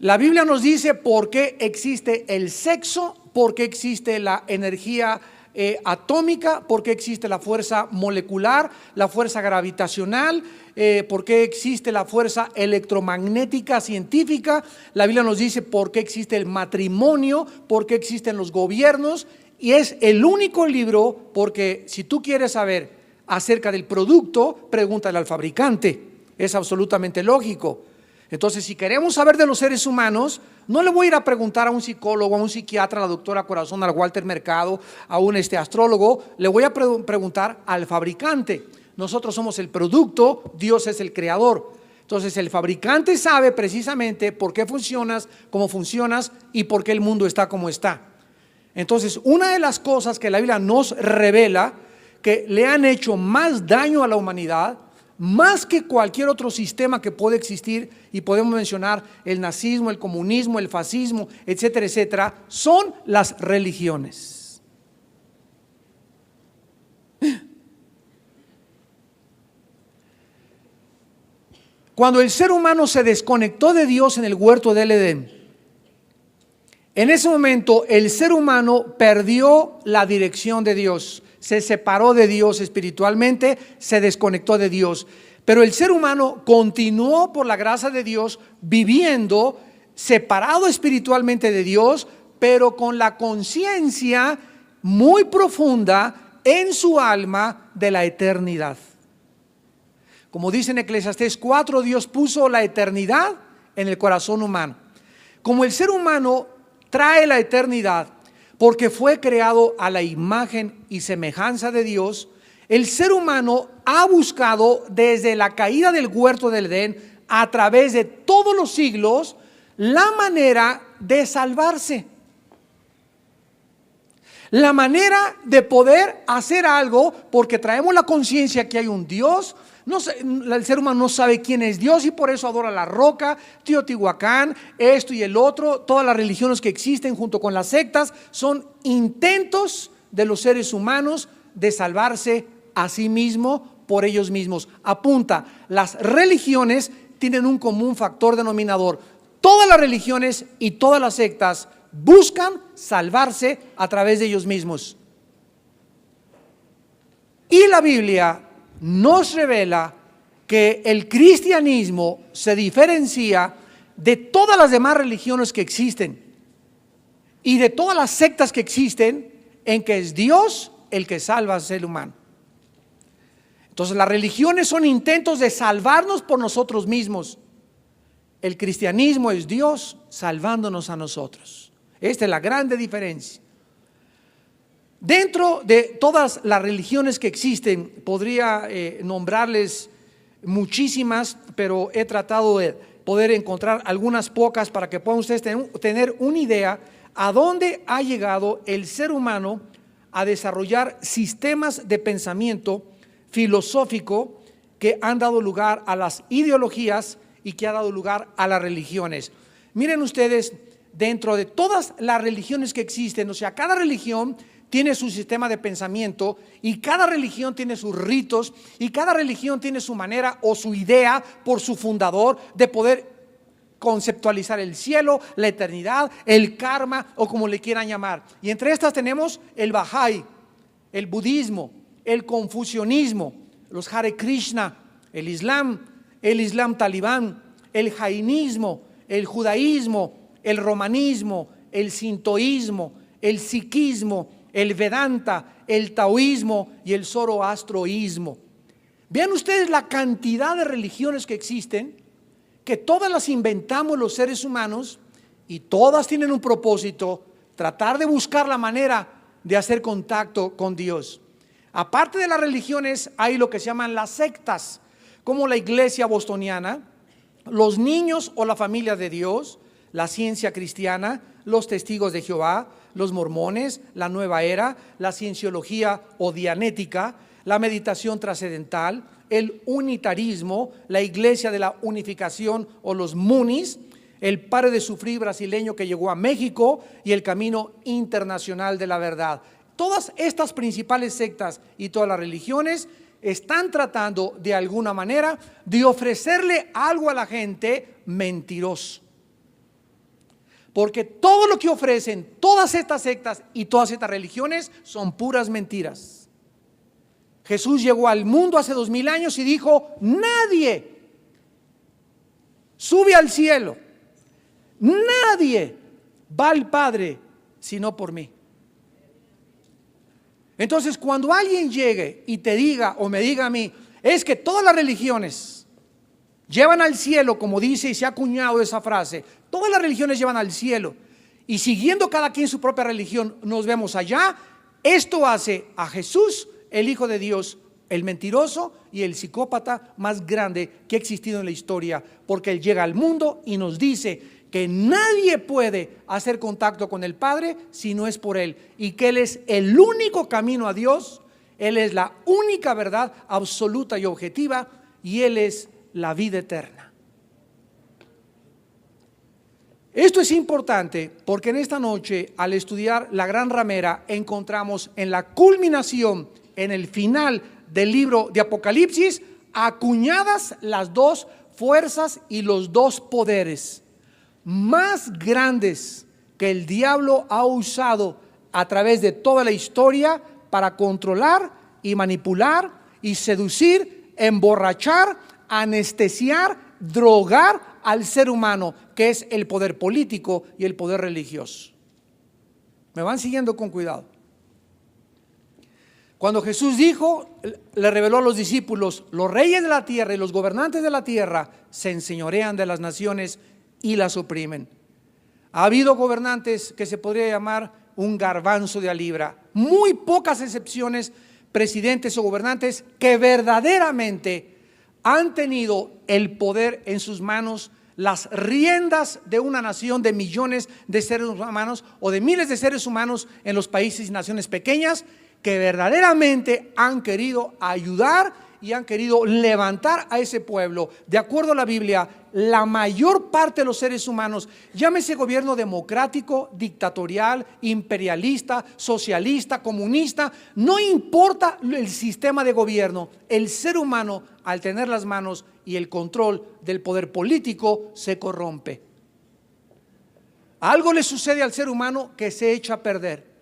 La Biblia nos dice por qué existe el sexo, por qué existe la energía atómica, por qué existe la fuerza molecular, la fuerza gravitacional, por qué existe la fuerza electromagnética científica. La Biblia nos dice por qué existe el matrimonio, por qué existen los gobiernos, y es el único libro, porque si tú quieres saber acerca del producto, pregúntale al fabricante. Es absolutamente lógico. Entonces, si queremos saber de los seres humanos, no le voy a ir a preguntar a un psicólogo, a un psiquiatra, a la doctora Corazón, al Walter Mercado, a un astrólogo. Le voy a preguntar al fabricante. Nosotros somos el producto, Dios es el creador. Entonces, el fabricante sabe precisamente por qué funcionas, cómo funcionas y por qué el mundo está como está. Entonces, una de las cosas que la Biblia nos revela que le han hecho más daño a la humanidad, más que cualquier otro sistema que puede existir, y podemos mencionar el nazismo, el comunismo, el fascismo, etcétera, etcétera, son las religiones. Cuando el ser humano se desconectó de Dios en el huerto del Edén, en ese momento el ser humano perdió la dirección de Dios. Se separó de Dios espiritualmente, se desconectó de Dios. Pero el ser humano continuó por la gracia de Dios viviendo separado espiritualmente de Dios, pero con la conciencia muy profunda en su alma de la eternidad. Como dice en Eclesiastés 4, Dios puso la eternidad en el corazón humano. Como el ser humano trae la eternidad, porque fue creado a la imagen y semejanza de Dios, el ser humano ha buscado desde la caída del huerto del Edén, a través de todos los siglos, la manera de salvarse. La manera de poder hacer algo, porque traemos la conciencia que hay un Dios. El ser humano no sabe quién es Dios y por eso adora la roca, Teotihuacán, esto y el otro. Todas las religiones que existen junto con las sectas son intentos de los seres humanos de salvarse a sí mismo por ellos mismos. Apunta, las religiones tienen un común factor denominador. Todas las religiones y todas las sectas buscan salvarse a través de ellos mismos. Y la Biblia nos revela que el cristianismo se diferencia de todas las demás religiones que existen y de todas las sectas que existen, en que es Dios el que salva al ser humano. Entonces, las religiones son intentos de salvarnos por nosotros mismos. El cristianismo es Dios salvándonos a nosotros. Esta es la grande diferencia. Dentro de todas las religiones que existen, podría nombrarles muchísimas, pero he tratado de poder encontrar algunas pocas para que puedan ustedes tener una idea a dónde ha llegado el ser humano a desarrollar sistemas de pensamiento filosófico que han dado lugar a las ideologías y que ha dado lugar a las religiones. Miren ustedes, dentro de todas las religiones que existen, o sea, cada religión tiene su sistema de pensamiento y cada religión tiene sus ritos y cada religión tiene su manera o su idea por su fundador de poder conceptualizar el cielo, la eternidad, el karma o como le quieran llamar. Y entre estas tenemos el Bahá'í, el budismo, el confucianismo, los Hare Krishna, el Islam talibán, el jainismo, el judaísmo, el romanismo, el sintoísmo, el sikhismo, el Vedanta, el taoísmo y el zoroastroísmo. Vean ustedes la cantidad de religiones que existen, que todas las inventamos los seres humanos y todas tienen un propósito: tratar de buscar la manera de hacer contacto con Dios. Aparte de las religiones, hay lo que se llaman las sectas, como la iglesia bostoniana, los niños o la familia de Dios, la ciencia cristiana, los testigos de Jehová, los mormones, la nueva era, la cienciología o dianética, la meditación trascendental, el unitarismo, la iglesia de la unificación o los munis, el Pare de Sufrir brasileño que llegó a México y el Camino Internacional de la Verdad. Todas estas principales sectas y todas las religiones están tratando de alguna manera de ofrecerle algo a la gente mentiroso. Porque todo lo que ofrecen todas estas sectas y todas estas religiones son puras mentiras. Jesús llegó al mundo hace 2000 años y dijo: nadie sube al cielo, nadie va al Padre sino por mí. Entonces, cuando alguien llegue y te diga o me diga a mí, es que todas las religiones llevan al cielo, como dice y se ha acuñado esa frase, todas las religiones llevan al cielo, y siguiendo cada quien su propia religión nos vemos allá, esto hace a Jesús, el Hijo de Dios, el mentiroso y el psicópata más grande que ha existido en la historia, porque Él llega al mundo y nos dice que nadie puede hacer contacto con el Padre si no es por Él, y que Él es el único camino a Dios, Él es la única verdad absoluta y objetiva, y Él es la vida eterna. Esto es importante porque en esta noche, al estudiar la Gran Ramera, encontramos en la culminación, en el final del libro de Apocalipsis, acuñadas las dos fuerzas y los dos poderes más grandes que el diablo ha usado a través de toda la historia para controlar y manipular y seducir, emborrachar, anestesiar, drogar al ser humano, que es el poder político y el poder religioso. ¿Me van siguiendo con cuidado? Cuando Jesús dijo, le reveló a los discípulos: los reyes de la tierra y los gobernantes de la tierra se enseñorean de las naciones y las oprimen. Ha habido gobernantes que se podría llamar un garbanzo de a libra, muy pocas excepciones, presidentes o gobernantes que verdaderamente han tenido el poder en sus manos, las riendas de una nación de millones de seres humanos o de miles de seres humanos en los países y naciones pequeñas, que verdaderamente han querido ayudar y han querido levantar a ese pueblo. De acuerdo a la Biblia, la mayor parte de los seres humanos, llámese gobierno democrático, dictatorial, imperialista, socialista, comunista, no importa el sistema de gobierno, el ser humano, al tener las manos y el control del poder político, se corrompe. Algo le sucede al ser humano que se echa a perder.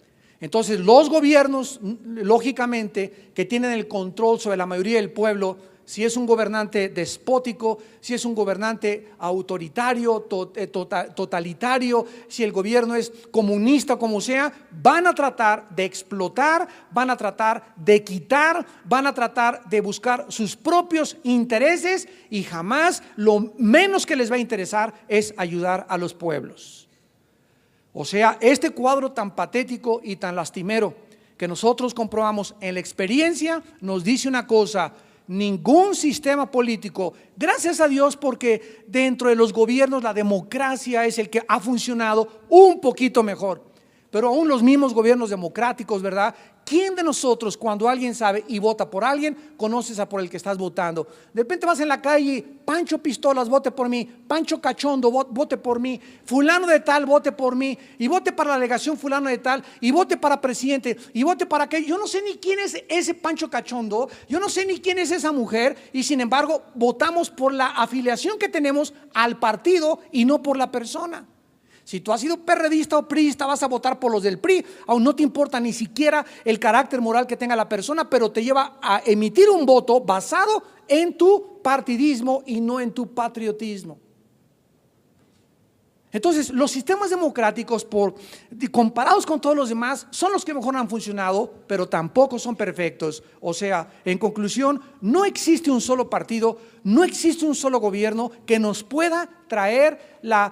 Entonces los gobiernos, lógicamente, que tienen el control sobre la mayoría del pueblo, si es un gobernante despótico, si es un gobernante autoritario, totalitario, si el gobierno es comunista, como sea, van a tratar de explotar, van a tratar de quitar, van a tratar de buscar sus propios intereses, y jamás, lo menos que les va a interesar es ayudar a los pueblos. O sea, este cuadro tan patético y tan lastimero que nosotros comprobamos en la experiencia nos dice una cosa: ningún sistema político, gracias a Dios, porque dentro de los gobiernos la democracia es el que ha funcionado un poquito mejor, pero aún los mismos gobiernos democráticos, ¿verdad? ¿Quién de nosotros, cuando alguien sabe y vota por alguien, conoces a por el que estás votando? De repente vas en la calle: Pancho Pistolas, vote por mí; Pancho Cachondo, vote por mí; fulano de tal, vote por mí; y vote para la delegación fulano de tal; y vote para presidente; y vote para aquel. Yo no sé ni quién es ese Pancho Cachondo, yo no sé ni quién es esa mujer, y sin embargo votamos por la afiliación que tenemos al partido y no por la persona. Si tú has sido perredista o priista, vas a votar por los del PRI, aún no te importa ni siquiera el carácter moral que tenga la persona, pero te lleva a emitir un voto basado en tu partidismo y no en tu patriotismo. Entonces, los sistemas democráticos, comparados con todos los demás, son los que mejor han funcionado, pero tampoco son perfectos. O sea, en conclusión, no existe un solo partido, no existe un solo gobierno que nos pueda traer la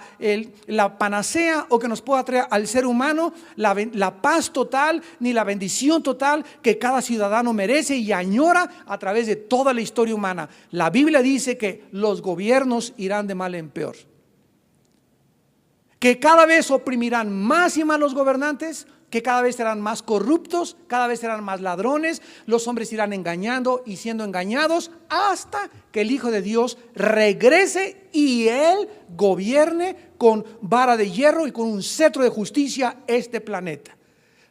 panacea, o que nos pueda traer al ser humano la paz total, ni la bendición total que cada ciudadano merece y añora a través de toda la historia humana. La Biblia dice que los gobiernos irán de mal en peor, que cada vez oprimirán más y más los gobernantes, que cada vez serán más corruptos, cada vez serán más ladrones, los hombres irán engañando y siendo engañados hasta que el Hijo de Dios regrese y Él gobierne con vara de hierro y con un cetro de justicia este planeta.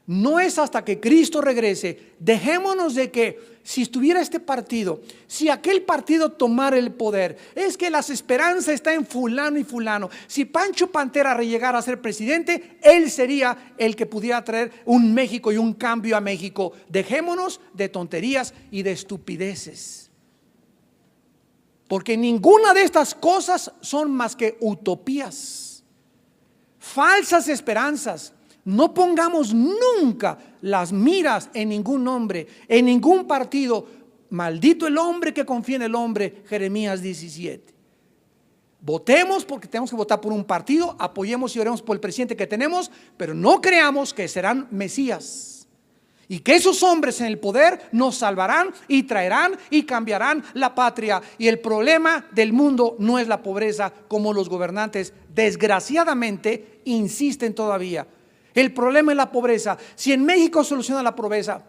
No es hasta que Cristo regrese. Dejémonos de que si estuviera este partido, si aquel partido tomara el poder, es que la esperanza está en fulano y fulano. Si Pancho Pantera llegara a ser presidente, él sería el que pudiera traer un México y un cambio a México. Dejémonos de tonterías y de estupideces, porque ninguna de estas cosas son más que utopías, falsas esperanzas. No pongamos nunca las miras en ningún hombre, en ningún partido. Maldito el hombre que confía en el hombre, Jeremías 17. Votemos porque tenemos que votar por un partido, apoyemos y oremos por el presidente que tenemos, pero no creamos que serán mesías y que esos hombres en el poder nos salvarán y traerán y cambiarán la patria. Y el problema del mundo no es la pobreza, como los gobernantes desgraciadamente insisten todavía. El problema es la pobreza. Si en México soluciona la pobreza,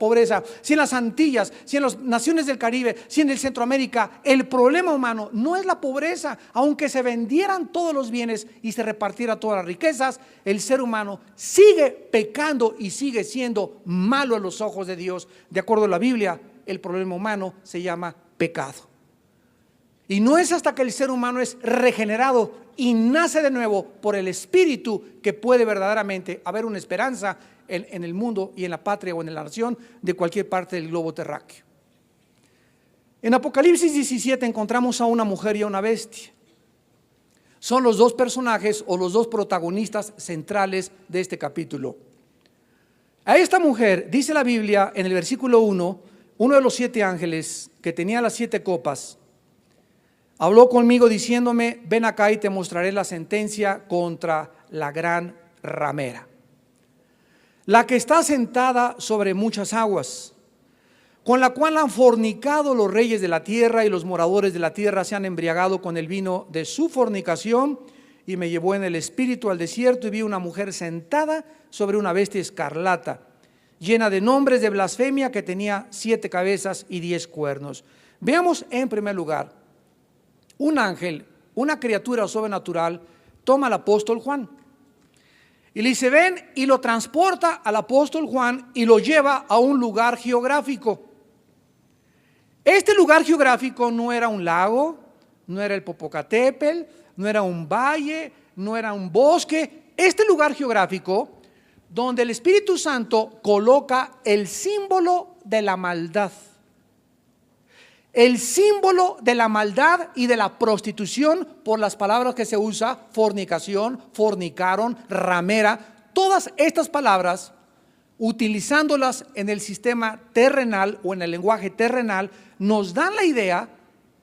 si en las Antillas, si en las naciones del Caribe, si en el Centroamérica, el problema humano no es la pobreza. Aunque se vendieran todos los bienes y se repartieran todas las riquezas, el ser humano sigue pecando y sigue siendo malo a los ojos de Dios. De acuerdo a la Biblia, el problema humano se llama pecado. Y no es hasta que el ser humano es regenerado y nace de nuevo por el Espíritu que puede verdaderamente haber una esperanza en el mundo y en la patria o en la nación de cualquier parte del globo terráqueo. En Apocalipsis 17 encontramos a una mujer y a una bestia. Son los dos personajes o los dos protagonistas centrales de este capítulo. A esta mujer, dice la Biblia en el versículo 1, uno de los 7 ángeles que tenía las 7 copas, habló conmigo diciéndome: ven acá y te mostraré la sentencia contra la gran ramera, la que está sentada sobre muchas aguas, con la cual han fornicado los reyes de la tierra, y los moradores de la tierra se han embriagado con el vino de su fornicación. Y me llevó en el espíritu al desierto, y vi una mujer sentada sobre una bestia escarlata, llena de nombres de blasfemia, que tenía 7 cabezas y 10 cuernos. Veamos en primer lugar, un ángel, una criatura sobrenatural, toma al apóstol Juan y le dice: ven, y lo transporta al apóstol Juan y lo lleva a un lugar geográfico. Este lugar geográfico no era un lago, no era el Popocatépetl, no era un valle, no era un bosque. Este lugar geográfico donde el Espíritu Santo coloca el símbolo de la maldad. El símbolo de la maldad y de la prostitución, por las palabras que se usa: fornicación, fornicaron, ramera. Todas estas palabras, utilizándolas en el sistema terrenal o en el lenguaje terrenal, nos dan la idea,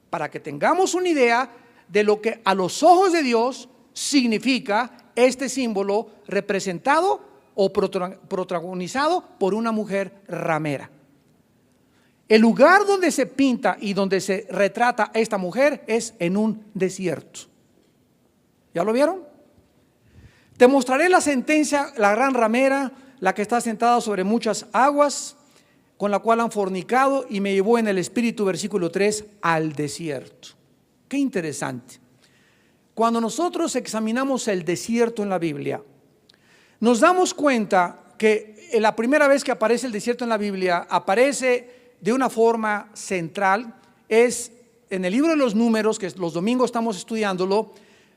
para que tengamos una idea de lo que a los ojos de Dios significa este símbolo representado o protagonizado por una mujer ramera. El lugar donde se pinta y donde se retrata a esta mujer es en un desierto. ¿Ya lo vieron? Te mostraré la sentencia, la gran ramera, la que está sentada sobre muchas aguas, con la cual han fornicado, y me llevó en el espíritu, versículo 3, al desierto. Qué interesante. Cuando nosotros examinamos el desierto en la Biblia, nos damos cuenta que la primera vez que aparece el desierto en la Biblia, aparece de una forma central, es en el libro de los Números, que los domingos estamos estudiándolo,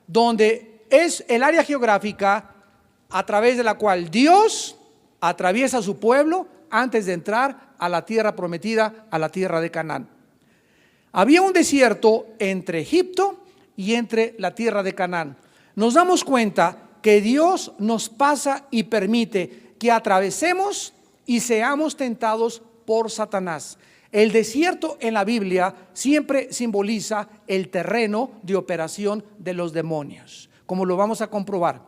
donde es el área geográfica a través de la cual Dios atraviesa a su pueblo antes de entrar a la tierra prometida, a la tierra de Canaán. Había un desierto entre Egipto y entre la tierra de Canaán. Nos damos cuenta que Dios nos pasa y permite que atravesemos y seamos tentados por Satanás. El desierto en la Biblia siempre simboliza el terreno de operación de los demonios, como lo vamos a comprobar.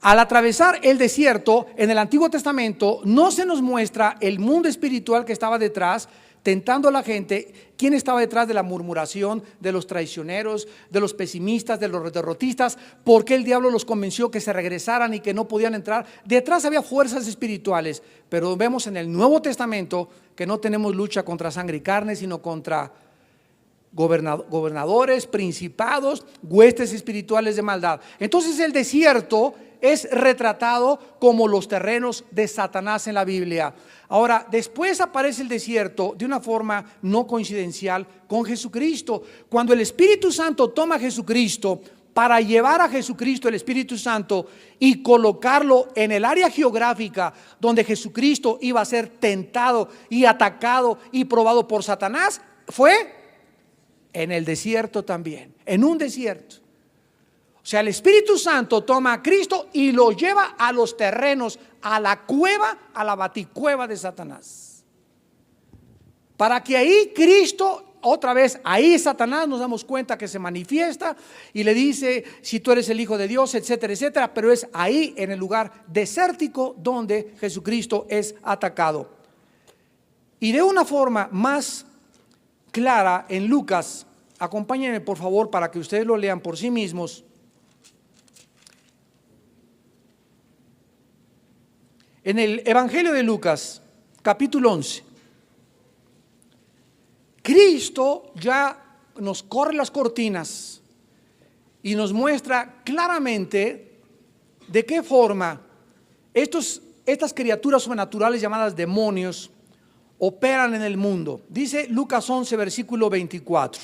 Al atravesar el desierto en el Antiguo Testamento, no se nos muestra el mundo espiritual que estaba detrás, tentando a la gente. ¿Quién estaba detrás de la murmuración, de los traicioneros, de los pesimistas, de los derrotistas? ¿Por qué el diablo los convenció que se regresaran y que no podían entrar? Detrás había fuerzas espirituales, pero vemos en el Nuevo Testamento que no tenemos lucha contra sangre y carne, sino contra gobernadores, principados, huestes espirituales de maldad. Entonces el desierto es retratado como los terrenos de Satanás en la Biblia. Ahora, después aparece el desierto de una forma no coincidencial con Jesucristo. Cuando el Espíritu Santo toma a Jesucristo para llevar a Jesucristo, el Espíritu Santo, y colocarlo en el área geográfica donde Jesucristo iba a ser tentado y atacado y probado por Satanás, fue en el desierto también, en un desierto. O sea, el Espíritu Santo toma a Cristo y lo lleva a los terrenos, a la cueva, a la baticueva de Satanás, para que ahí Cristo, otra vez, ahí Satanás, nos damos cuenta que se manifiesta y le dice: si tú eres el Hijo de Dios, etcétera, etcétera. Pero es ahí, en el lugar desértico, donde Jesucristo es atacado. Y de una forma más clara en Lucas, acompáñenme por favor para que ustedes lo lean por sí mismos. En el Evangelio de Lucas, capítulo 11, Cristo ya nos corre las cortinas y nos muestra claramente de qué forma estas criaturas sobrenaturales llamadas demonios operan en el mundo. Dice Lucas 11, versículo 24: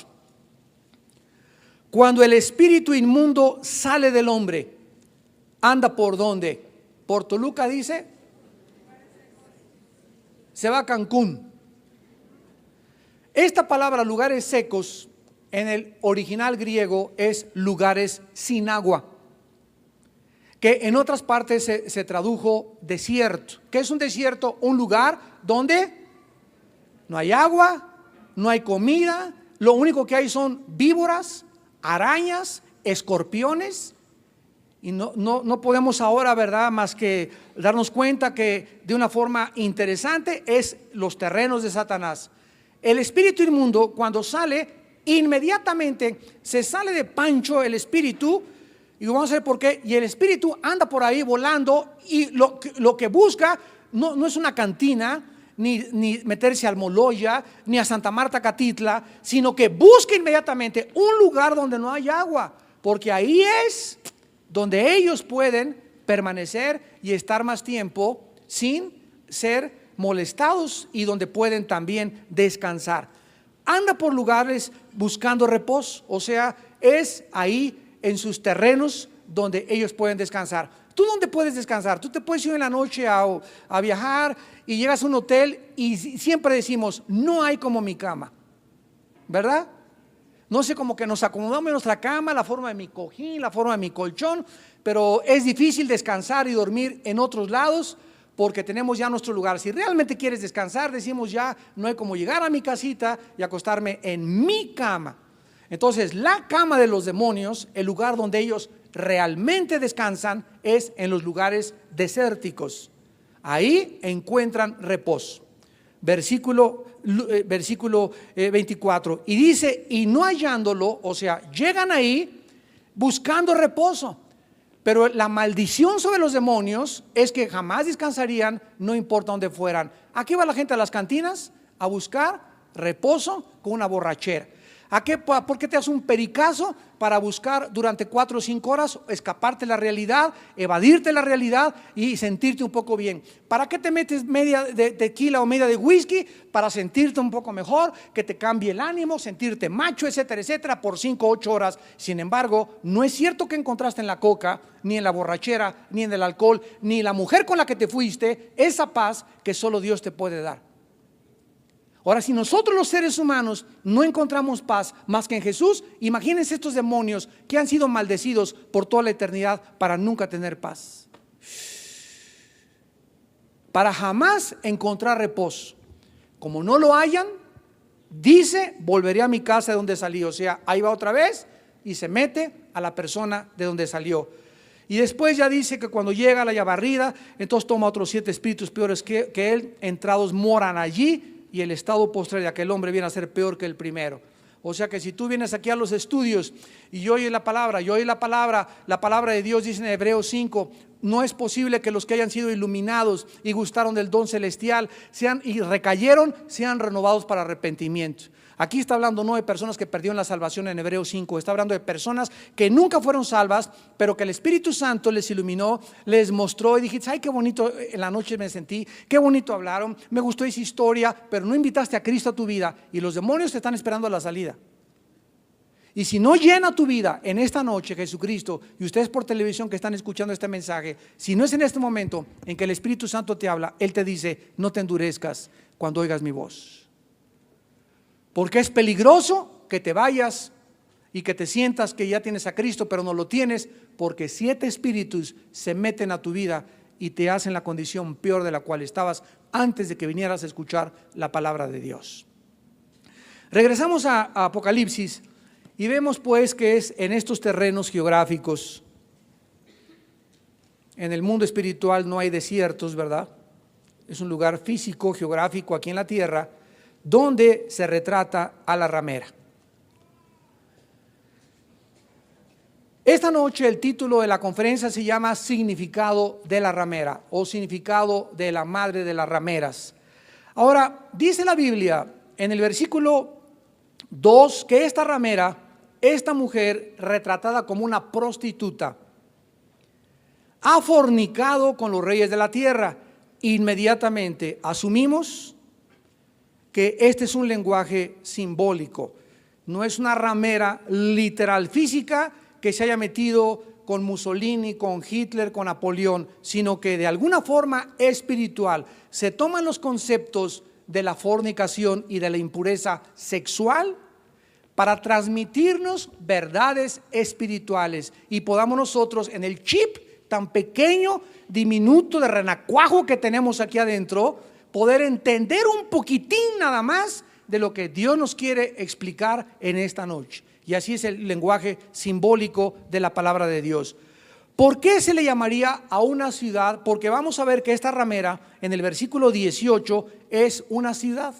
cuando el espíritu inmundo sale del hombre, anda por ¿dónde? Por Toluca, dice, se va a Cancún. Esta palabra lugares secos en el original griego es lugares sin agua, que en otras partes se tradujo desierto. ¿Qué es un desierto? Un lugar donde no hay agua, no hay comida, lo único que hay son víboras, arañas, escorpiones. Y no podemos ahora, ¿verdad?, más que darnos cuenta que de una forma interesante es los terrenos de Satanás. El espíritu inmundo, cuando sale, inmediatamente se sale de Pancho el espíritu, y vamos a ver por qué. Y el espíritu anda por ahí volando, y lo que busca no es una cantina, ni meterse al Moloya, ni a Santa Marta Catitla, sino que busca inmediatamente un lugar donde no hay agua, porque ahí es donde ellos pueden permanecer y estar más tiempo sin ser molestados, y donde pueden también descansar. Anda por lugares buscando reposo, o sea, es ahí en sus terrenos donde ellos pueden descansar. ¿Tú dónde puedes descansar? Tú te puedes ir en la noche a viajar y llegas a un hotel y siempre decimos: no hay como mi cama, ¿verdad? No sé, como que nos acomodamos en nuestra cama, la forma de mi cojín, la forma de mi colchón, pero es difícil descansar y dormir en otros lados porque tenemos ya nuestro lugar. Si realmente quieres descansar, decimos: ya no hay como llegar a mi casita y acostarme en mi cama. Entonces, la cama de los demonios, el lugar donde ellos realmente descansan, es en los lugares desérticos. Ahí encuentran reposo. Versículo 24, y dice: y no hallándolo, o sea, llegan ahí buscando reposo. Pero la maldición sobre los demonios es que jamás descansarían, no importa dónde fueran. ¿A qué va la gente a las cantinas? A buscar reposo con una borrachera. ¿Por qué te haces un pericazo? Para buscar durante 4 o 5 horas escaparte de la realidad, evadirte la realidad y sentirte un poco bien. ¿Para qué te metes media de tequila o media de whisky? Para sentirte un poco mejor, que te cambie el ánimo, sentirte macho, etcétera, etcétera, por 5 o 8 horas. Sin embargo, no es cierto que encontraste en la coca, ni en la borrachera, ni en el alcohol, ni la mujer con la que te fuiste, esa paz que solo Dios te puede dar. Ahora, si nosotros los seres humanos no encontramos paz más que en Jesús, imagínense estos demonios que han sido maldecidos por toda la eternidad para nunca tener paz, para jamás encontrar reposo. Como no lo hayan, dice: volveré a mi casa de donde salí. O sea, ahí va otra vez y se mete a la persona de donde salió. Y después ya dice que cuando llega la barrida, entonces toma otros 7 espíritus peores que él, entrados moran allí, y el estado postrer de aquel hombre viene a ser peor que el primero. O sea que si tú vienes aquí a los estudios y oyes la palabra, la palabra de Dios dice en Hebreos 5: no es posible que los que hayan sido iluminados y gustaron del don celestial y recayeron, sean renovados para arrepentimiento. Aquí está hablando no de personas que perdieron la salvación en Hebreos 5, está hablando de personas que nunca fueron salvas, pero que el Espíritu Santo les iluminó, les mostró y dijiste, ay, qué bonito en la noche me sentí, qué bonito hablaron, me gustó esa historia, pero no invitaste a Cristo a tu vida y los demonios te están esperando a la salida. Y si no llena tu vida en esta noche Jesucristo, y ustedes por televisión que están escuchando este mensaje, si no es en este momento en que el Espíritu Santo te habla, Él te dice, no te endurezcas cuando oigas mi voz. Porque es peligroso que te vayas y que te sientas que ya tienes a Cristo, pero no lo tienes, porque 7 espíritus se meten a tu vida y te hacen la condición peor de la cual estabas antes de que vinieras a escuchar la palabra de Dios. Regresamos a Apocalipsis y vemos pues que es en estos terrenos geográficos. En el mundo espiritual no hay desiertos, ¿verdad? Es un lugar físico, geográfico aquí en la tierra, donde se retrata a la ramera. Esta noche el título de la conferencia se llama Significado de la ramera o Significado de la madre de las rameras. Ahora, dice la Biblia en el versículo 2 que esta ramera, esta mujer retratada como una prostituta, ha fornicado con los reyes de la tierra. Inmediatamente asumimos que este es un lenguaje simbólico, no es una ramera literal física que se haya metido con Mussolini, con Hitler, con Napoleón, sino que de alguna forma espiritual se toman los conceptos de la fornicación y de la impureza sexual para transmitirnos verdades espirituales y podamos nosotros en el chip tan pequeño, diminuto de renacuajo que tenemos aquí adentro, poder entender un poquitín nada más de lo que Dios nos quiere explicar en esta noche. Y así es el lenguaje simbólico de la palabra de Dios. ¿Por qué se le llamaría a una ciudad? Porque vamos a ver que esta ramera en el versículo 18 es una ciudad.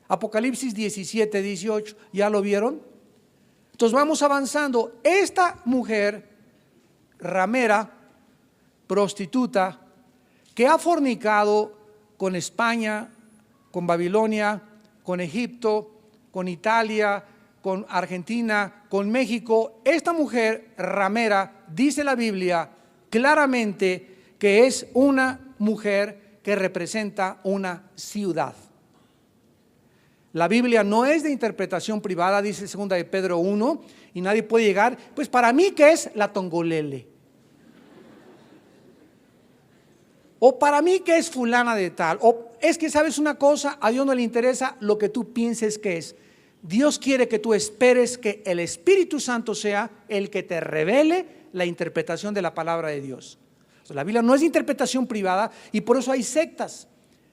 Apocalipsis 17, 18, ¿ya lo vieron? Entonces vamos avanzando. Esta mujer ramera, prostituta, que ha fornicado con España, con Babilonia, con Egipto, con Italia, con Argentina, con México. Esta mujer ramera, dice la Biblia claramente que es una mujer que representa una ciudad. La Biblia no es de interpretación privada, dice 2 de Pedro 1, y nadie puede llegar, pues para mí que es la Tongolele. O para mí que es fulana de tal, o es que sabes una cosa, a Dios no le interesa lo que tú pienses que es. Dios quiere que tú esperes que el Espíritu Santo sea el que te revele la interpretación de la palabra de Dios. O sea, la Biblia no es de interpretación privada y por eso hay sectas,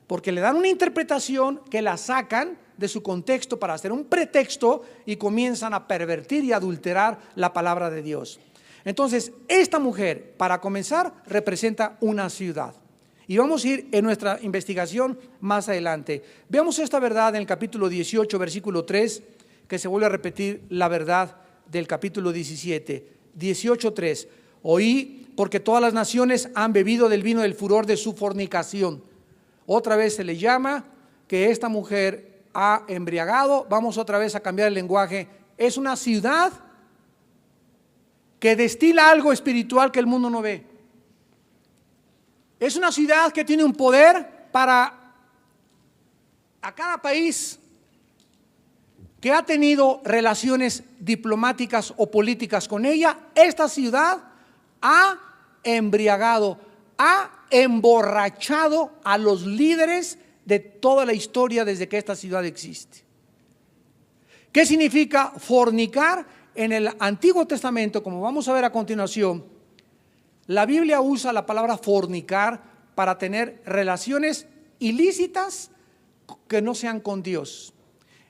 porque le dan una interpretación que la sacan de su contexto para hacer un pretexto y comienzan a pervertir y adulterar la palabra de Dios. Entonces, esta mujer, para comenzar, representa una ciudad. Y vamos a ir en nuestra investigación más adelante. Veamos esta verdad en el capítulo 18, versículo 3, que se vuelve a repetir la verdad del capítulo 17. 18:3. Oí, porque todas las naciones han bebido del vino del furor de su fornicación. Otra vez se le llama que esta mujer ha embriagado. Vamos otra vez a cambiar el lenguaje. Es una ciudad que destila algo espiritual que el mundo no ve. Es una ciudad que tiene un poder para a cada país que ha tenido relaciones diplomáticas o políticas con ella. Esta ciudad ha embriagado, ha emborrachado a los líderes de toda la historia desde que esta ciudad existe. ¿Qué significa fornicar? En el Antiguo Testamento, como vamos a ver a continuación, la Biblia usa la palabra fornicar para tener relaciones ilícitas que no sean con Dios.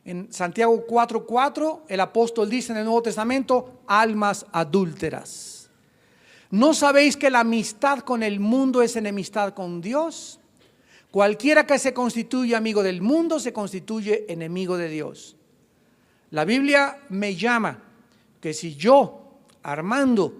En Santiago 4:4 el apóstol dice en el Nuevo Testamento, almas adúlteras. ¿No sabéis que la amistad con el mundo es enemistad con Dios? Cualquiera que se constituye amigo del mundo se constituye enemigo de Dios. La Biblia me llama que si yo, Armando,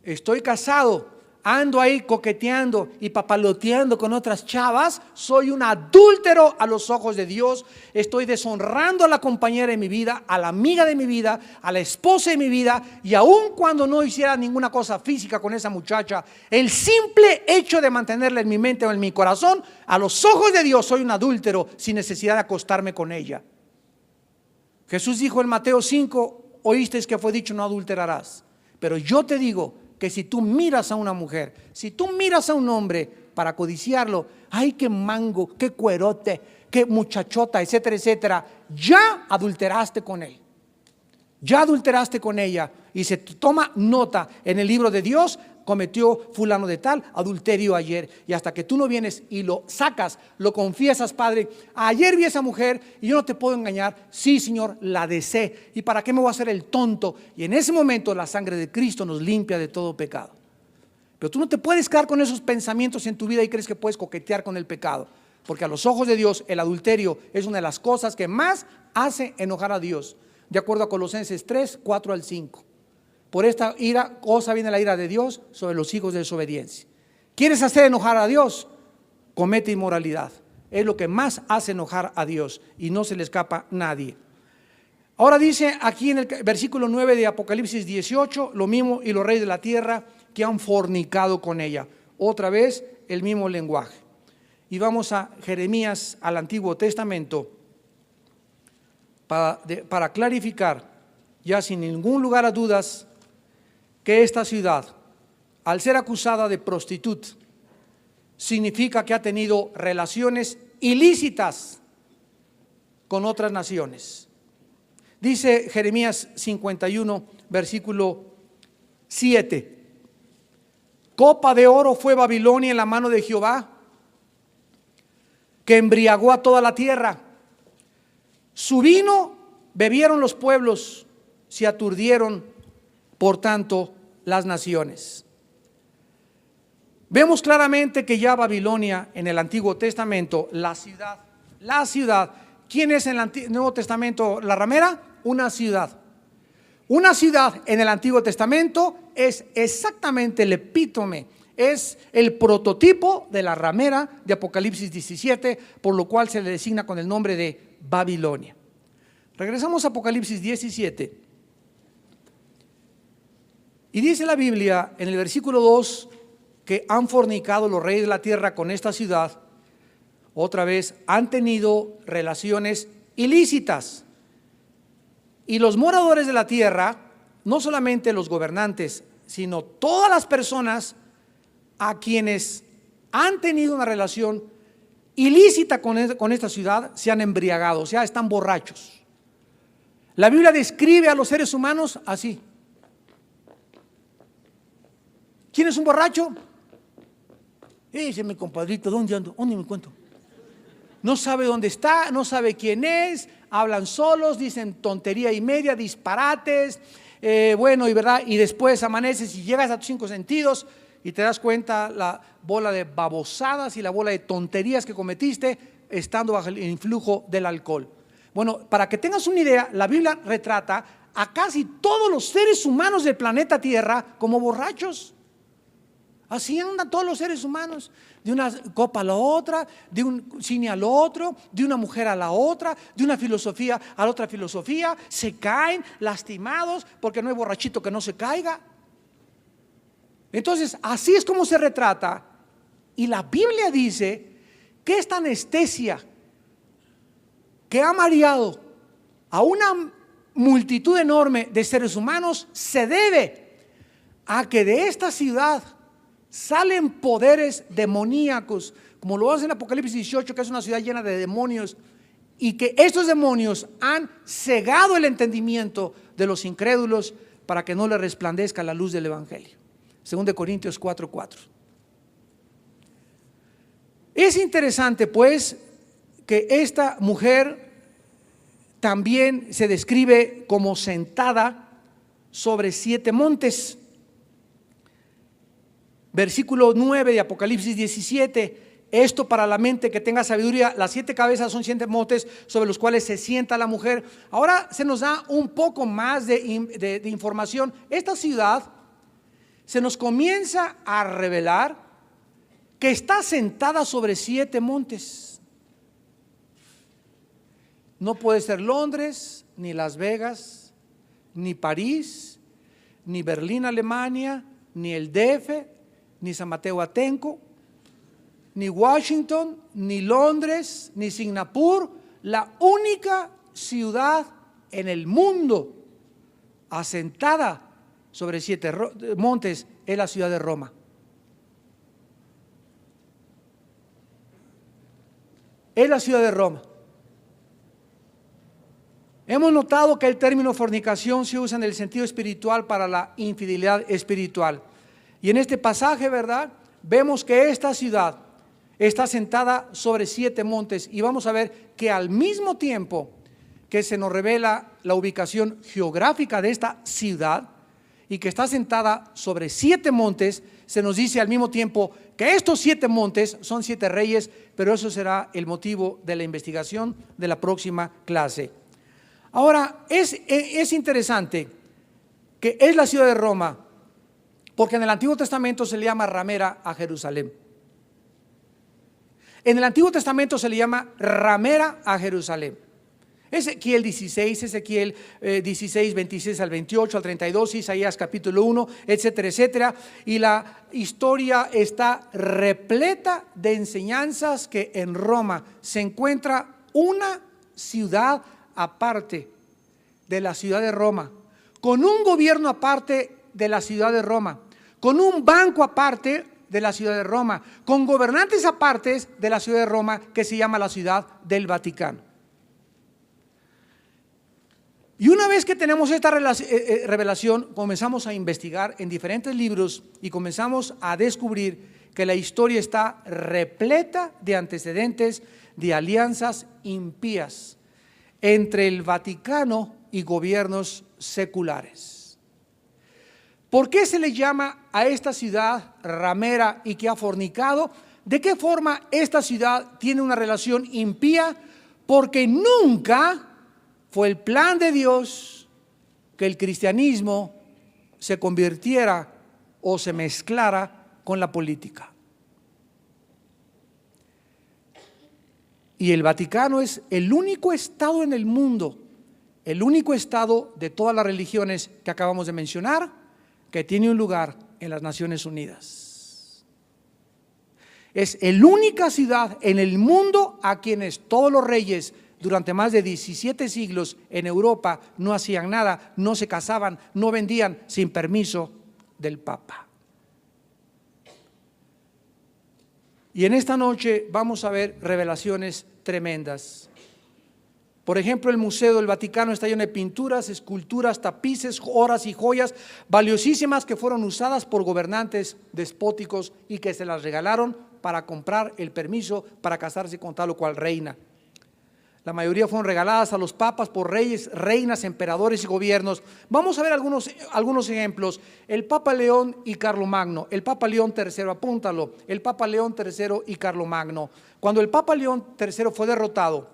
estoy casado, ando ahí coqueteando y papaloteando con otras chavas, soy un adúltero a los ojos de Dios. Estoy deshonrando a la compañera de mi vida, a la amiga de mi vida, a la esposa de mi vida. Y aun cuando no hiciera ninguna cosa física con esa muchacha, el simple hecho de mantenerla en mi mente o en mi corazón, a los ojos de Dios soy un adúltero sin necesidad de acostarme con ella. Jesús dijo en Mateo 5, oísteis que fue dicho, no adulterarás. Pero yo te digo que si tú miras a una mujer, si tú miras a un hombre para codiciarlo, ay, qué mango, qué cuerote, qué muchachota, etcétera, etcétera, ya adulteraste con él, ya adulteraste con ella. Y se toma nota en el libro de Dios, cometió fulano de tal adulterio ayer. Y hasta que tú no vienes y lo sacas, lo confiesas, Padre, ayer vi a esa mujer y yo no te puedo engañar. Sí, Señor, la deseé. ¿Y para qué me voy a hacer el tonto? Y en ese momento la sangre de Cristo nos limpia de todo pecado. Pero tú no te puedes quedar con esos pensamientos en tu vida y crees que puedes coquetear con el pecado. Porque a los ojos de Dios el adulterio es una de las cosas que más hace enojar a Dios. De acuerdo a Colosenses 3, 4 al 5. Por esta ira, cosa viene la ira de Dios sobre los hijos de desobediencia. ¿Quieres hacer enojar a Dios? Comete inmoralidad. Es lo que más hace enojar a Dios y no se le escapa a nadie. Ahora dice aquí en el versículo 9 de Apocalipsis 18, lo mismo, y los reyes de la tierra que han fornicado con ella. Otra vez el mismo lenguaje. Y vamos a Jeremías, al Antiguo Testamento, para clarificar ya sin ningún lugar a dudas que esta ciudad, al ser acusada de prostituta, significa que ha tenido relaciones ilícitas con otras naciones. Dice Jeremías 51, versículo 7. Copa de oro fue Babilonia en la mano de Jehová, que embriagó a toda la tierra. Su vino bebieron los pueblos, se aturdieron por tanto las naciones. Vemos claramente que ya Babilonia en el Antiguo Testamento, la ciudad, ¿quién es en el Nuevo Testamento la ramera? Una ciudad. Una ciudad en el Antiguo Testamento es exactamente el epítome, es el prototipo de la ramera de Apocalipsis 17, por lo cual se le designa con el nombre de Babilonia. Regresamos a Apocalipsis 17. Y dice la Biblia en el versículo 2 que han fornicado los reyes de la tierra con esta ciudad. Otra vez, han tenido relaciones ilícitas. Y los moradores de la tierra, no solamente los gobernantes, sino todas las personas a quienes han tenido una relación ilícita con esta ciudad, se han embriagado, o sea, están borrachos. La Biblia describe a los seres humanos así. ¿Quién es un borracho? Ese es mi compadrito, ¿dónde ando? ¿Dónde me encuentro? No sabe dónde está, no sabe quién es, hablan solos, dicen tontería y media, disparates, bueno, y verdad, y después amaneces y llegas a tus 5 sentidos y te das cuenta la bola de babosadas y la bola de tonterías que cometiste estando bajo el influjo del alcohol. Bueno, para que tengas una idea, la Biblia retrata a casi todos los seres humanos del planeta Tierra como borrachos. Así andan todos los seres humanos, de una copa a la otra, de un cine al otro, de una mujer a la otra, de una filosofía a la otra filosofía, se caen lastimados porque no hay borrachito que no se caiga. Entonces, así es como se retrata, y la Biblia dice que esta anestesia que ha mareado a una multitud enorme de seres humanos se debe a que de esta ciudad salen poderes demoníacos, como lo hace en Apocalipsis 18, que es una ciudad llena de demonios, y que estos demonios han cegado el entendimiento de los incrédulos para que no les resplandezca la luz del Evangelio. 2 Corintios 4:4. Es interesante pues que esta mujer también se describe como sentada sobre 7 montes. Versículo 9 de Apocalipsis 17, esto para la mente que tenga sabiduría, las 7 cabezas son 7 montes sobre los cuales se sienta la mujer. Ahora se nos da un poco más de información. Esta ciudad se nos comienza a revelar que está sentada sobre 7 montes. No puede ser Londres, ni Las Vegas, ni París, ni Berlín, Alemania, ni el DF, ni San Mateo Atenco, ni Washington, ni Londres, ni Singapur. La única ciudad en el mundo asentada sobre 7 montes es la ciudad de Roma. Es la ciudad de Roma. Hemos notado que el término fornicación se usa en el sentido espiritual para la infidelidad espiritual. Y en este pasaje, ¿verdad?, vemos que esta ciudad está sentada sobre 7 montes, y vamos a ver que al mismo tiempo que se nos revela la ubicación geográfica de esta ciudad y que está sentada sobre 7 montes, se nos dice al mismo tiempo que estos 7 montes son 7 reyes, pero eso será el motivo de la investigación de la próxima clase. Ahora, es interesante que es la ciudad de Roma, porque en el Antiguo Testamento se le llama ramera a Jerusalén. En el Antiguo Testamento se le llama ramera a Jerusalén. Ezequiel 16, Ezequiel 16, 26 al 28, al 32, Isaías capítulo 1, etcétera, etcétera. Y la historia está repleta de enseñanzas que en Roma se encuentra una ciudad aparte de la ciudad de Roma, con un gobierno aparte de la ciudad de Roma, con un banco aparte de la ciudad de Roma, con gobernantes apartes de la ciudad de Roma, que se llama la ciudad del Vaticano. Y una vez que tenemos esta revelación, comenzamos a investigar en diferentes libros y comenzamos a descubrir que la historia está repleta de antecedentes de alianzas impías entre el Vaticano y gobiernos seculares. ¿Por qué se le llama a esta ciudad ramera y que ha fornicado? ¿De qué forma esta ciudad tiene una relación impía? Porque nunca fue el plan de Dios que el cristianismo se convirtiera o se mezclara con la política. Y el Vaticano es el único estado en el mundo, el único estado de todas las religiones que acabamos de mencionar, que tiene un lugar en las Naciones Unidas. Es la única ciudad en el mundo a quienes todos los reyes durante más de 17 siglos en Europa no hacían nada, no se casaban, no vendían sin permiso del Papa. Y en esta noche vamos a ver revelaciones tremendas. Por ejemplo, el Museo del Vaticano está lleno de pinturas, esculturas, tapices, oras y joyas valiosísimas que fueron usadas por gobernantes despóticos y que se las regalaron para comprar el permiso para casarse con tal o cual reina. La mayoría fueron regaladas a los papas por reyes, reinas, emperadores y gobiernos. Vamos a ver algunos ejemplos. El Papa León y Carlomagno. El Papa León III, apúntalo. El Papa León III y Carlomagno. Cuando el Papa León III fue derrotado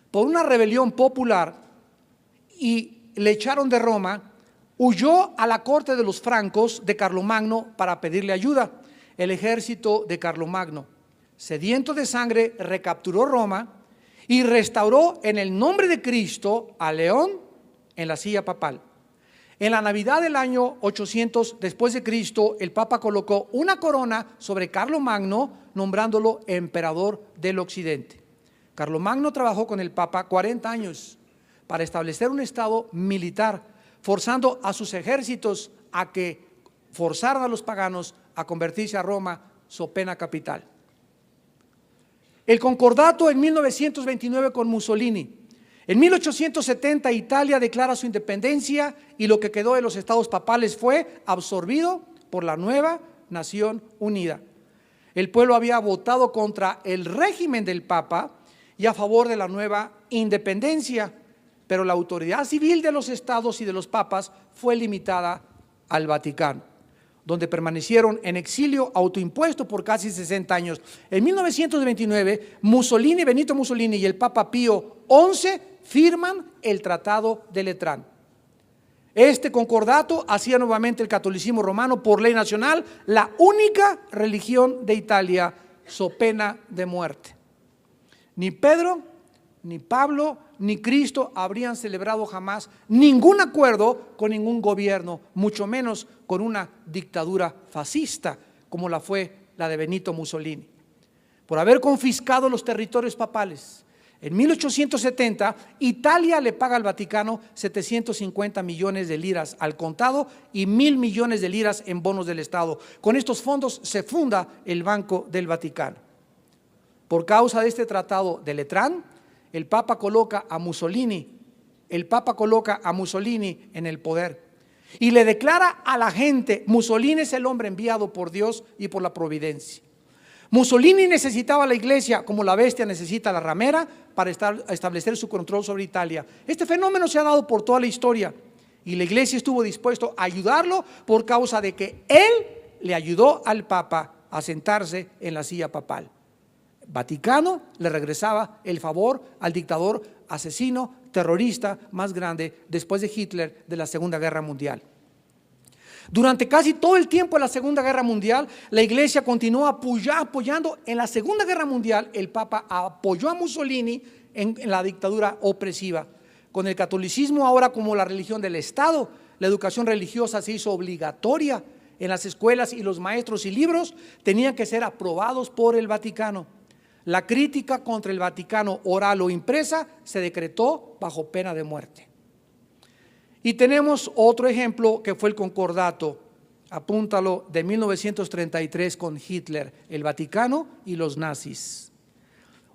por una rebelión popular y le echaron de Roma, huyó a la corte de los francos de Carlomagno para pedirle ayuda. El ejército de Carlomagno, sediento de sangre, recapturó Roma y restauró en el nombre de Cristo a León en la silla papal. En la Navidad del año 800 después de Cristo, el Papa colocó una corona sobre Carlomagno, nombrándolo emperador del Occidente. Carlomagno trabajó con el Papa 40 años para establecer un estado militar, forzando a sus ejércitos a que forzaran a los paganos a convertirse a Roma, so pena capital. El concordato en 1929 con Mussolini. En 1870 Italia declara su independencia y lo que quedó de los estados papales fue absorbido por la nueva Nación Unida. El pueblo había votado contra el régimen del Papa y a favor de la nueva independencia, pero la autoridad civil de los estados y de los papas fue limitada al Vaticano, donde permanecieron en exilio autoimpuesto por casi 60 años. En 1929, Benito Mussolini y el Papa Pío XI firman el Tratado de Letrán. Este concordato hacía nuevamente el catolicismo romano por ley nacional la única religión de Italia, so pena de muerte. Ni Pedro, ni Pablo, ni Cristo habrían celebrado jamás ningún acuerdo con ningún gobierno, mucho menos con una dictadura fascista como la fue la de Benito Mussolini. Por haber confiscado los territorios papales, en 1870 Italia le paga al Vaticano 750 millones de liras al contado y 1.000 millones de liras en bonos del Estado. Con estos fondos se funda el Banco del Vaticano. Por causa de este tratado de Letrán, el Papa coloca a Mussolini en el poder y le declara a la gente: Mussolini es el hombre enviado por Dios y por la providencia. Mussolini necesitaba la iglesia como la bestia necesita la ramera para establecer su control sobre Italia. Este fenómeno se ha dado por toda la historia y la iglesia estuvo dispuesto a ayudarlo por causa de que él le ayudó al Papa a sentarse en la silla papal. Vaticano le regresaba el favor al dictador asesino, terrorista más grande después de Hitler de la Segunda Guerra Mundial. Durante casi todo el tiempo de la Segunda Guerra Mundial, la iglesia continuó apoyando. En la Segunda Guerra Mundial, el Papa apoyó a Mussolini en la dictadura opresiva. Con el catolicismo ahora como la religión del Estado, la educación religiosa se hizo obligatoria en las escuelas y los maestros y libros tenían que ser aprobados por el Vaticano. La crítica contra el Vaticano, oral o impresa, se decretó bajo pena de muerte. Y tenemos otro ejemplo que fue el concordato, apúntalo, de 1933 con Hitler, el Vaticano y los nazis.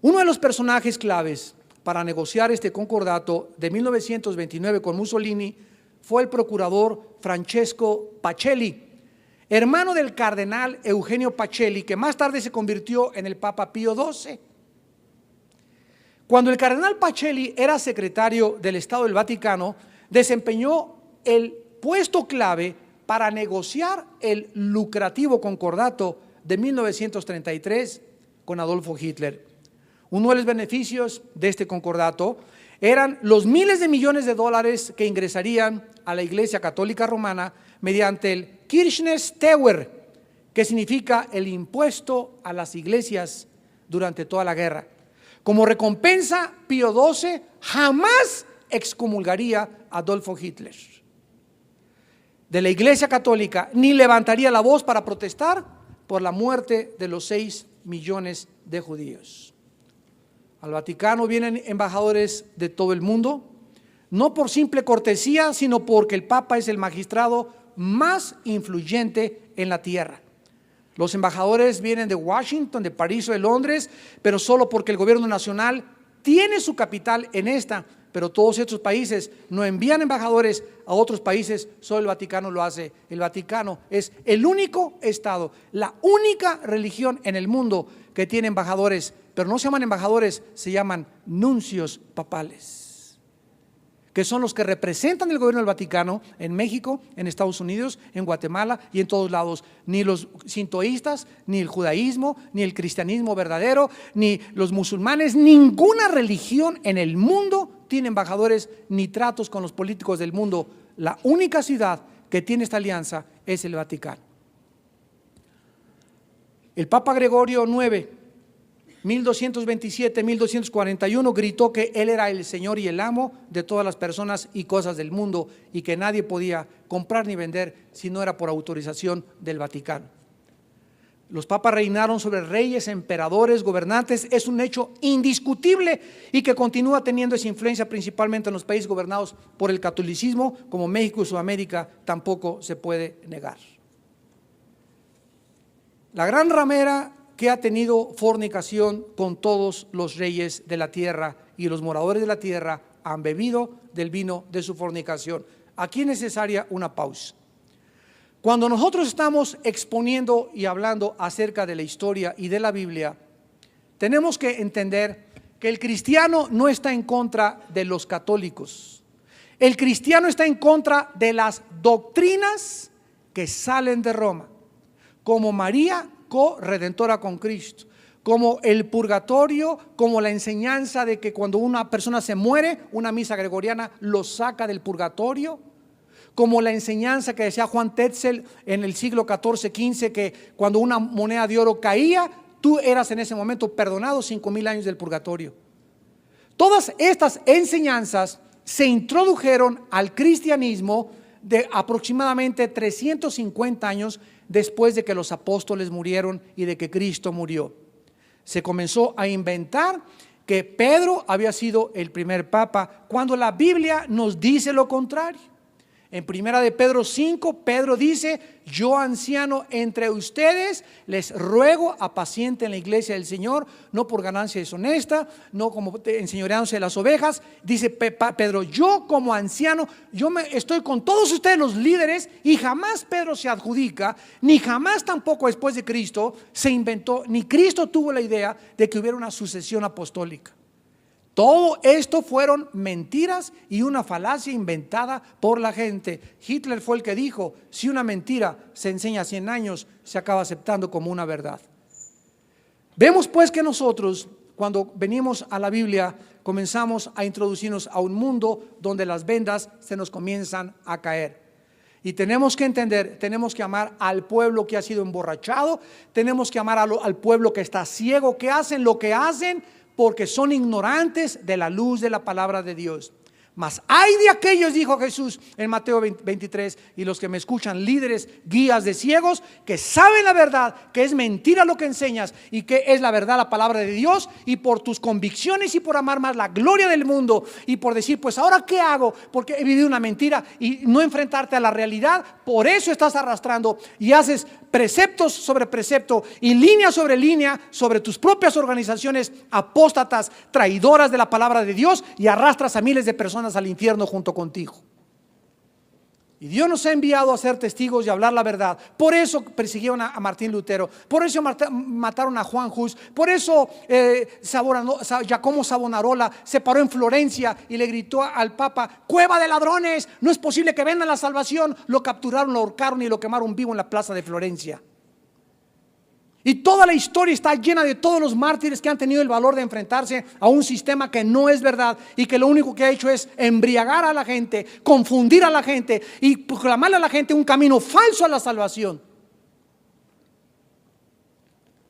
Uno de los personajes claves para negociar este concordato de 1929 con Mussolini fue el procurador Francesco Pacelli, hermano del cardenal Eugenio Pacelli, que más tarde se convirtió en el Papa Pío XII. Cuando el cardenal Pacelli era secretario del Estado del Vaticano, desempeñó el puesto clave para negociar el lucrativo concordato de 1933 con Adolfo Hitler. Uno de los beneficios de este concordato eran los miles de millones de dólares que ingresarían a la Iglesia Católica Romana mediante el Kirchensteuer, que significa el impuesto a las iglesias durante toda la guerra. Como recompensa, Pío XII jamás excomulgaría a Adolfo Hitler de la Iglesia Católica, ni levantaría la voz para protestar por la muerte de los 6 millones de judíos. Al Vaticano vienen embajadores de todo el mundo, no por simple cortesía, sino porque el Papa es el magistrado más influyente en la tierra. Los embajadores vienen de Washington, de París o de Londres, pero solo porque el gobierno nacional tiene su capital en esta. Pero todos estos países no envían embajadores a otros países, solo el Vaticano lo hace. El Vaticano es el único Estado, la única religión en el mundo que tiene embajadores, pero no se llaman embajadores, se llaman nuncios papales, que son los que representan el gobierno del Vaticano en México, en Estados Unidos, en Guatemala y en todos lados. Ni los sintoístas, ni el judaísmo, ni el cristianismo verdadero, ni los musulmanes, ninguna religión en el mundo tiene embajadores ni tratos con los políticos del mundo. La única ciudad que tiene esta alianza es el Vaticano. El Papa Gregorio IX, 1227-1241, gritó que él era el Señor y el amo de todas las personas y cosas del mundo y que nadie podía comprar ni vender si no era por autorización del Vaticano. Los papas reinaron sobre reyes, emperadores, gobernantes. Es un hecho indiscutible y que continúa teniendo esa influencia principalmente en los países gobernados por el catolicismo, como México y Sudamérica, tampoco se puede negar. La gran ramera que ha tenido fornicación con todos los reyes de la tierra, y los moradores de la tierra han bebido del vino de su fornicación. Aquí es necesaria una pausa. Cuando nosotros estamos exponiendo y hablando acerca de la historia y de la Biblia, tenemos que entender que el cristiano no está en contra de los católicos. El cristiano está en contra de las doctrinas que salen de Roma, como María co-redentora con Cristo, como el purgatorio, como la enseñanza de que cuando una persona se muere, una misa gregoriana lo saca del purgatorio, como la enseñanza que decía Juan Tetzel en el siglo XIV, XV, que cuando una moneda de oro caía, tú eras en ese momento perdonado 5,000 años del purgatorio. Todas estas enseñanzas se introdujeron al cristianismo de aproximadamente 350 años después de que los apóstoles murieron y de que Cristo murió. Se comenzó a inventar que Pedro había sido el primer papa, cuando la Biblia nos dice lo contrario. En primera de Pedro 5, Pedro dice: yo, anciano entre ustedes, les ruego apacienten la iglesia del Señor, no por ganancia deshonesta, no como enseñoreándose de las ovejas. Dice Pedro: yo como anciano, estoy con todos ustedes los líderes. Y jamás Pedro se adjudica, ni jamás tampoco después de Cristo se inventó, ni Cristo tuvo la idea de que hubiera una sucesión apostólica. Todo esto fueron mentiras y una falacia inventada por la gente. Hitler fue el que dijo: si una mentira se enseña 100 años, se acaba aceptando como una verdad. Vemos pues que nosotros, cuando venimos a la Biblia, comenzamos a introducirnos a un mundo donde las vendas se nos comienzan a caer. Y tenemos que entender, tenemos que amar al pueblo que ha sido emborrachado, tenemos que amar al pueblo que está ciego, que hacen lo que hacen porque son ignorantes de la luz de la palabra de Dios. Mas hay de aquellos, dijo Jesús en Mateo 23, y los que me escuchan, líderes, guías de ciegos, que saben la verdad, que es mentira lo que enseñas y que es la verdad, la palabra de Dios, y por tus convicciones y por amar más la gloria del mundo y por decir: pues ahora ¿qué hago? Porque he vivido una mentira, y no enfrentarte a la realidad. Por eso estás arrastrando y haces preceptos sobre precepto y línea sobre línea sobre tus propias organizaciones apóstatas, traidoras de la palabra de Dios, y arrastras a miles de personas al infierno junto contigo. Y Dios nos ha enviado a ser testigos y hablar la verdad. Por eso persiguieron a Martín Lutero, por eso mataron a Juan Hus, por eso Giacomo Savonarola se paró en Florencia y le gritó al Papa: cueva de ladrones, no es posible que vendan la salvación. Lo capturaron, lo ahorcaron y lo quemaron vivo en la plaza de Florencia. Y toda la historia está llena de todos los mártires que han tenido el valor de enfrentarse a un sistema que no es verdad y que lo único que ha hecho es embriagar a la gente, confundir a la gente y proclamarle a la gente un camino falso a la salvación.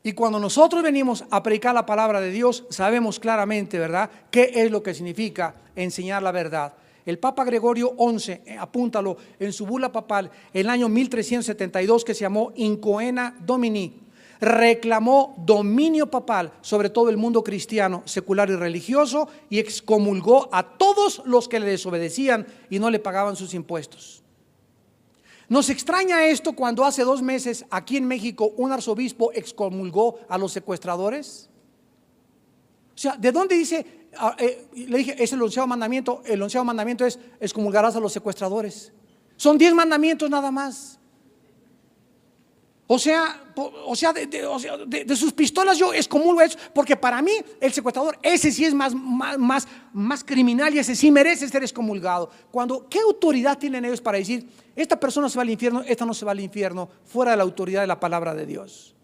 Y cuando nosotros venimos a predicar la palabra de Dios, sabemos claramente, ¿verdad?, qué es lo que significa enseñar la verdad. El Papa Gregorio XI, apúntalo, en su bula papal, en el año 1372, que se llamó Incoena Domini, reclamó dominio papal sobre todo el mundo cristiano, secular y religioso, y excomulgó a todos los que le desobedecían y no le pagaban sus impuestos. Nos extraña esto cuando hace 2 meses aquí en México un arzobispo excomulgó a los secuestradores. O sea, ¿de dónde dice? Le dije, es el 11º mandamiento. El 11º mandamiento es: excomulgarás a los secuestradores. Son 10 mandamientos nada más. O sea, de sus pistolas yo excomulgo eso, porque para mí el secuestrador, ese sí es más criminal, y ese sí merece ser excomulgado. ¿Qué autoridad tienen ellos para decir: esta persona se va al infierno, esta no se va al infierno, fuera de la autoridad de la palabra de Dios?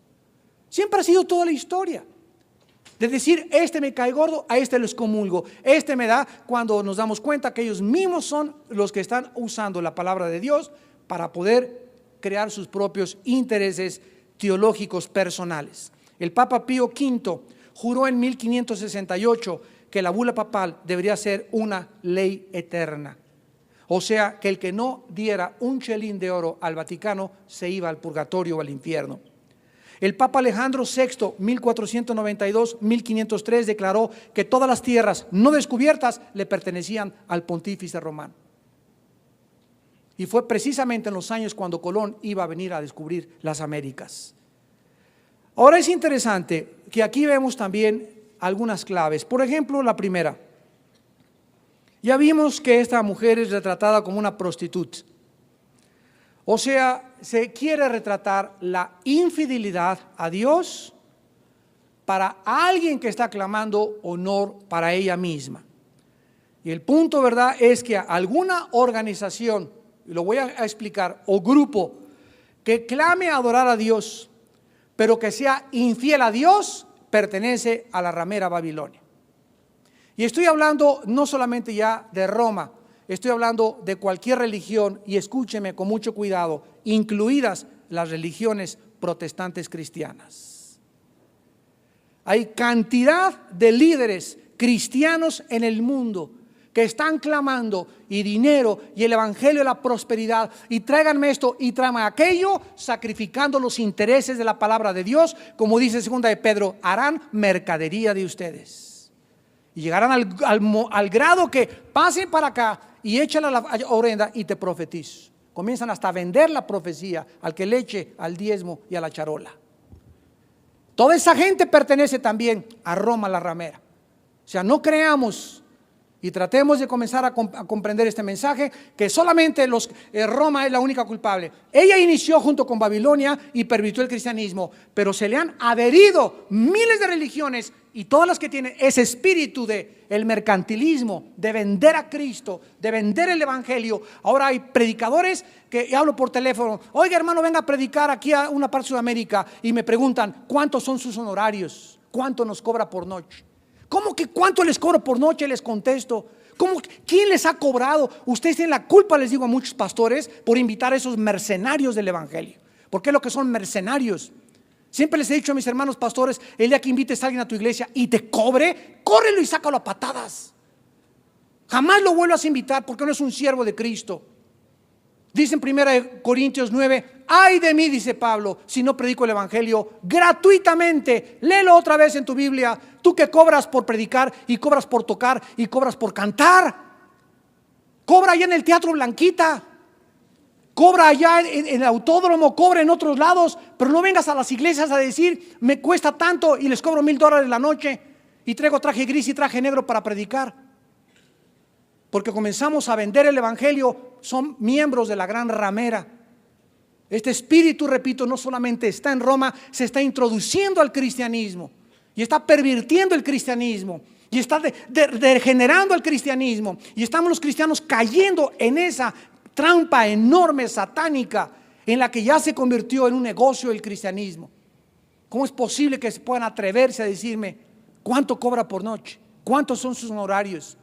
Siempre ha sido toda la historia de decir: este me cae gordo, a este lo excomulgo, este me da. Cuando nos damos cuenta que ellos mismos son los que están usando la palabra de Dios para poder crear sus propios intereses teológicos personales. El Papa Pío V juró en 1568 que la bula papal debería ser una ley eterna. O sea, que el que no diera un chelín de oro al Vaticano se iba al purgatorio o al infierno. El Papa Alejandro VI, 1492-1503, declaró que todas las tierras no descubiertas le pertenecían al pontífice romano. Y fue precisamente en los años cuando Colón iba a venir a descubrir las Américas. Ahora es interesante que aquí vemos también algunas claves. Por ejemplo, la primera. Ya vimos que esta mujer es retratada como una prostituta. O sea, se quiere retratar la infidelidad a Dios para alguien que está clamando honor para ella misma. Y el punto, ¿verdad?, es que alguna organización, y lo voy a explicar, o grupo que clame adorar a Dios, pero que sea infiel a Dios, pertenece a la ramera Babilonia. Y estoy hablando no solamente ya de Roma, Estoy hablando de cualquier religión, y escúcheme con mucho cuidado, incluidas las religiones protestantes cristianas. Hay cantidad de líderes cristianos en el mundo que están clamando y dinero y el evangelio de la prosperidad, y tráiganme esto y tráiganme aquello, sacrificando los intereses de la palabra de Dios, como dice 2 de Pedro, harán mercadería de ustedes. Y llegarán al grado que pasen para acá y échale a la ofrenda y te profetizo. Comienzan hasta a vender la profecía al que le eche al diezmo y a la charola. Toda esa gente pertenece también a Roma la ramera. O sea, no creamos y tratemos de comenzar a comprender este mensaje, que solamente Roma es la única culpable. Ella inició junto con Babilonia y pervirtió el cristianismo, pero se le han adherido miles de religiones, y todas las que tienen ese espíritu de el mercantilismo, de vender a Cristo, de vender el evangelio. Ahora hay predicadores que hablo por teléfono: oiga, hermano, venga a predicar aquí a una parte de Sudamérica, y me preguntan cuántos son sus honorarios, cuánto nos cobra por noche. ¿Cómo que cuánto les cobro por noche? Les contesto. ¿Quién les ha cobrado? Ustedes tienen la culpa, les digo a muchos pastores, por invitar a esos mercenarios del evangelio. ¿Por qué lo que son mercenarios? Siempre les he dicho a mis hermanos pastores: el día que invites a alguien a tu iglesia y te cobre, córrelo y sácalo a patadas. Jamás lo vuelvas a invitar, porque no es un siervo de Cristo. Dice en 1 Corintios 9: ay de mí, dice Pablo, si no predico el evangelio gratuitamente. Léelo otra vez en tu Biblia. Tú que cobras por predicar, y cobras por tocar, y cobras por cantar. Cobra allá en el Teatro Blanquita, cobra allá en el autódromo, cobra en otros lados, pero no vengas a las iglesias a decir: me cuesta tanto y les cobro $1,000 la noche, y traigo traje gris y traje negro para predicar. Porque comenzamos a vender el evangelio. Son miembros de la gran ramera. Este espíritu, repito, no solamente está en Roma, se está introduciendo al cristianismo y está pervirtiendo el cristianismo y está degenerando el cristianismo, y estamos los cristianos cayendo en esa trampa enorme satánica en la que ya se convirtió en un negocio el cristianismo. ¿Cómo es posible que se puedan atreverse a decirme cuánto cobra por noche? ¿Cuántos son sus honorarios?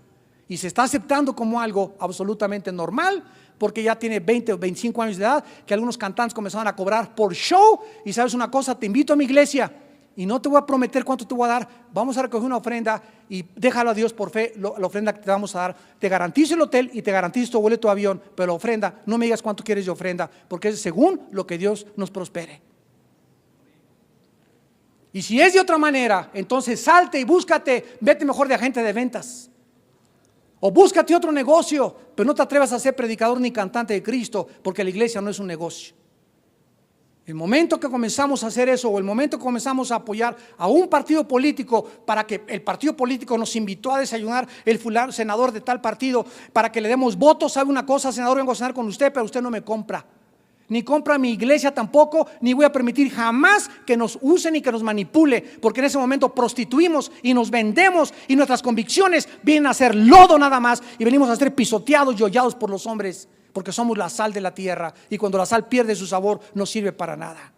Y se está aceptando como algo absolutamente normal, porque ya tiene 20 o 25 años de edad, que algunos cantantes comenzaron a cobrar por show. Y sabes una cosa, te invito a mi iglesia y no te voy a prometer cuánto te voy a dar. Vamos a recoger una ofrenda y déjalo a Dios por fe, la ofrenda que te vamos a dar. Te garantizo el hotel y te garantizo tu boleto de avión, pero la ofrenda, no me digas cuánto quieres de ofrenda, porque es según lo que Dios nos prospere. Y si es de otra manera, entonces salte y búscate, vete mejor de agente de ventas. O búscate otro negocio, pero no te atrevas a ser predicador ni cantante de Cristo, porque la iglesia no es un negocio. El momento que comenzamos a hacer eso, o el momento que comenzamos a apoyar a un partido político, para que el partido político nos invitó a desayunar el fulano senador de tal partido, para que le demos votos, ¿sabe una cosa, senador? Vengo a cenar con usted, pero usted no me compra. Ni compra mi iglesia tampoco, ni voy a permitir jamás que nos usen y que nos manipule, porque en ese momento prostituimos y nos vendemos, y nuestras convicciones vienen a ser lodo nada más, y venimos a ser pisoteados y hollados por los hombres, porque somos la sal de la tierra, y cuando la sal pierde su sabor no sirve para nada.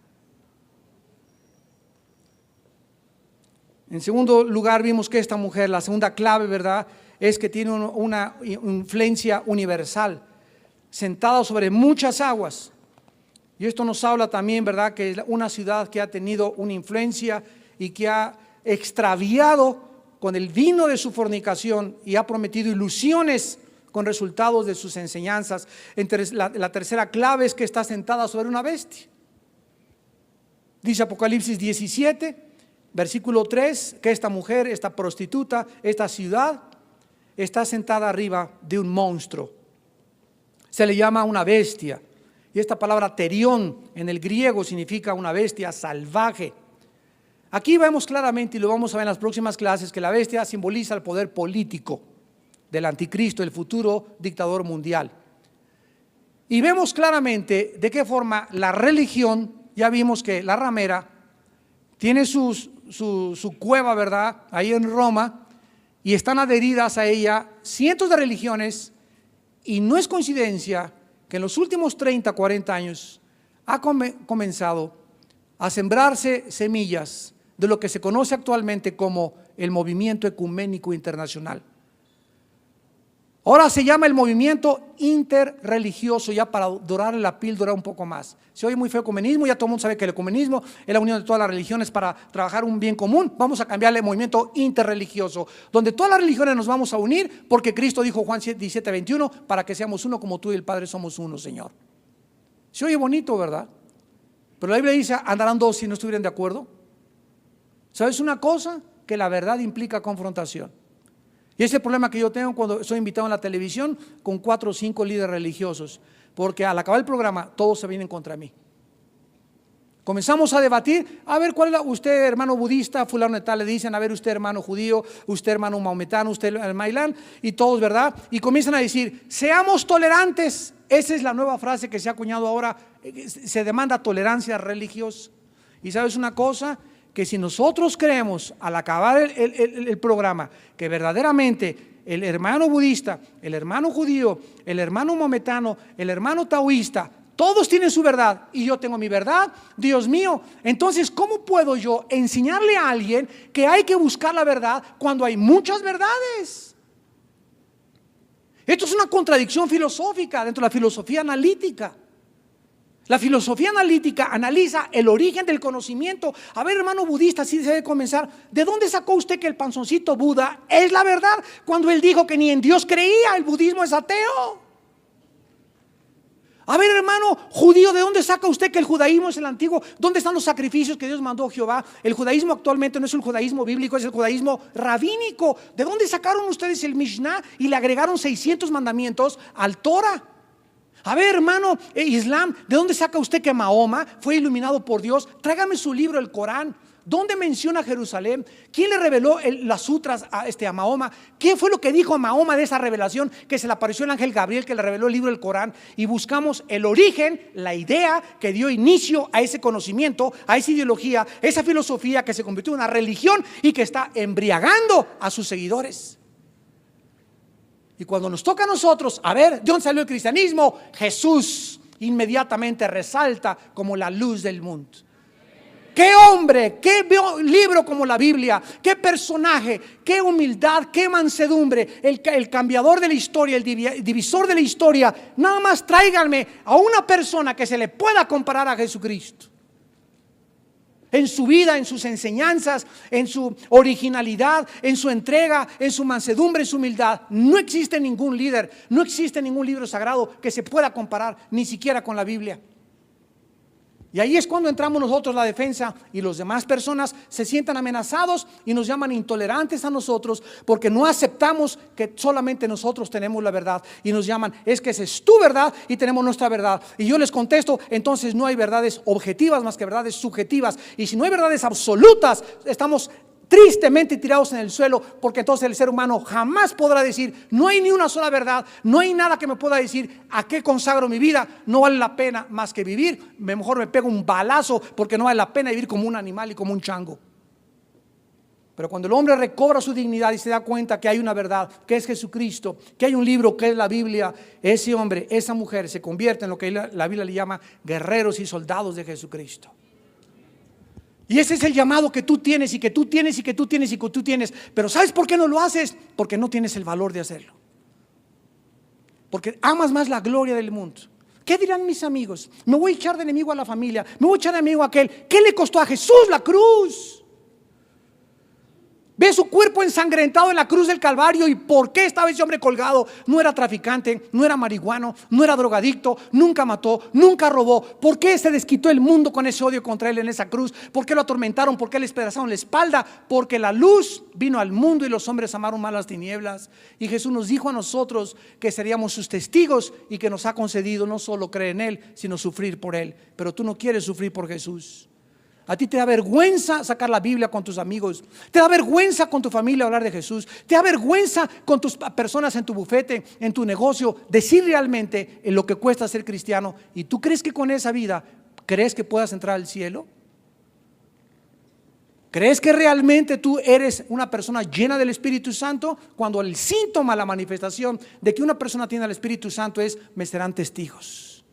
En segundo lugar, vimos que esta mujer, la segunda clave, ¿verdad?, es que tiene una influencia universal, sentada sobre muchas aguas. Y esto nos habla también, ¿verdad?, que es una ciudad que ha tenido una influencia y que ha extraviado con el vino de su fornicación y ha prometido ilusiones con resultados de sus enseñanzas. La tercera clave es que está sentada sobre una bestia. Dice Apocalipsis 17, versículo 3, que esta mujer, esta prostituta, esta ciudad, está sentada arriba de un monstruo. Se le llama una bestia. Y esta palabra terión en el griego significa una bestia salvaje. Aquí vemos claramente, y lo vamos a ver en las próximas clases, que la bestia simboliza el poder político del anticristo, el futuro dictador mundial. Y vemos claramente de qué forma la religión, ya vimos que la ramera tiene su cueva, ¿verdad?, ahí en Roma, y están adheridas a ella cientos de religiones, y no es coincidencia que en los últimos 30, 40 años ha comenzado a sembrarse semillas de lo que se conoce actualmente como el movimiento ecuménico internacional. Ahora se llama el movimiento interreligioso, ya para dorarle la píldora un poco más. Se oye muy feo ecumenismo, ya todo el mundo sabe que el ecumenismo es la unión de todas las religiones para trabajar un bien común. Vamos a cambiarle movimiento interreligioso, donde todas las religiones nos vamos a unir, porque Cristo dijo, Juan 17:21, para que seamos uno como tú y el Padre somos uno, Señor. Se oye bonito, ¿verdad? Pero la Biblia dice, andarán dos si no estuvieran de acuerdo. ¿Sabes una cosa? Que la verdad implica confrontación. Y ese es el problema que yo tengo cuando soy invitado en la televisión con 4 o 5 líderes religiosos, porque al acabar el programa todos se vienen contra mí. Comenzamos a debatir, a ver cuál es usted hermano budista, fulano de tal, le dicen, a ver usted hermano judío, usted hermano maometano, usted el mailán, y todos, ¿verdad? Y comienzan a decir, seamos tolerantes. Esa es la nueva frase que se ha acuñado ahora, se demanda tolerancia religiosa. Y ¿sabes una cosa? Que si nosotros creemos al acabar el programa que verdaderamente el hermano budista, el hermano judío, el hermano maometano, el hermano taoísta, todos tienen su verdad y yo tengo mi verdad, Dios mío, entonces ¿cómo puedo yo enseñarle a alguien que hay que buscar la verdad cuando hay muchas verdades? Esto es una contradicción filosófica dentro de la filosofía analítica. La filosofía analítica analiza el origen del conocimiento. A ver, hermano budista, así se debe comenzar. ¿De dónde sacó usted que el panzoncito Buda es la verdad? Cuando él dijo que ni en Dios creía, el budismo es ateo. A ver, hermano judío, ¿de dónde saca usted que el judaísmo es el antiguo? ¿Dónde están los sacrificios que Dios mandó a Jehová? El judaísmo actualmente no es el judaísmo bíblico, es el judaísmo rabínico. ¿De dónde sacaron ustedes el Mishnah y le agregaron 600 mandamientos al Torah? A ver, hermano Islam, ¿de dónde saca usted que Mahoma fue iluminado por Dios? Tráigame su libro, el Corán. ¿Dónde menciona Jerusalén? ¿Quién le reveló las sutras a Mahoma? ¿Qué fue lo que dijo Mahoma de esa revelación? Que se le apareció el ángel Gabriel que le reveló el libro del Corán. Y buscamos el origen, la idea que dio inicio a ese conocimiento, a esa ideología, esa filosofía que se convirtió en una religión y que está embriagando a sus seguidores. Y cuando nos toca a nosotros, a ver, ¿de dónde salió el cristianismo? Jesús inmediatamente resalta como la luz del mundo. Qué hombre, qué libro como la Biblia, qué personaje, qué humildad, qué mansedumbre, el cambiador de la historia, el divisor de la historia. Nada más tráiganme a una persona que se le pueda comparar a Jesucristo. En su vida, en sus enseñanzas, en su originalidad, en su entrega, en su mansedumbre, en su humildad. No existe ningún líder, no existe ningún libro sagrado que se pueda comparar ni siquiera con la Biblia. Y ahí es cuando entramos nosotros la defensa y las demás personas se sientan amenazados y nos llaman intolerantes a nosotros porque no aceptamos que solamente nosotros tenemos la verdad y nos llaman, es que esa es tu verdad y tenemos nuestra verdad. Y yo les contesto, entonces no hay verdades objetivas más que verdades subjetivas. Y si no hay verdades absolutas, estamos tristemente tirados en el suelo, porque entonces el ser humano jamás podrá decir, no hay ni una sola verdad, no hay nada que me pueda decir a qué consagro mi vida, no vale la pena más que vivir, mejor me pego un balazo porque no vale la pena vivir como un animal y como un chango. Pero cuando el hombre recobra su dignidad y se da cuenta que hay una verdad, que es Jesucristo, que hay un libro que es la Biblia, ese hombre, esa mujer se convierte en lo que la Biblia le llama guerreros y soldados de Jesucristo. Y ese es el llamado que tú tienes y que tú tienes y que tú tienes y que tú tienes. Pero ¿sabes por qué no lo haces? Porque no tienes el valor de hacerlo. Porque amas más la gloria del mundo. ¿Qué dirán mis amigos? Me voy a echar de enemigo a la familia, me voy a echar de enemigo a aquel. ¿Qué le costó a Jesús la cruz? Ve su cuerpo ensangrentado en la cruz del Calvario. ¿Y por qué estaba ese hombre colgado? No era traficante, no era marihuano, no era drogadicto, nunca mató, nunca robó. ¿Por qué se desquitó el mundo con ese odio contra él en esa cruz? ¿Por qué lo atormentaron? ¿Por qué le despedazaron la espalda? Porque la luz vino al mundo y los hombres amaron más las tinieblas. Y Jesús nos dijo a nosotros que seríamos sus testigos y que nos ha concedido no solo creer en él, sino sufrir por él. Pero tú no quieres sufrir por Jesús. A ti te da vergüenza sacar la Biblia con tus amigos, te da vergüenza con tu familia hablar de Jesús, te da vergüenza con tus personas en tu bufete, en tu negocio, decir realmente en lo que cuesta ser cristiano. ¿Y tú crees que con esa vida crees que puedas entrar al cielo? ¿Crees que realmente tú eres una persona llena del Espíritu Santo? Cuando el síntoma, la manifestación de que una persona tiene el Espíritu Santo es: me serán testigos.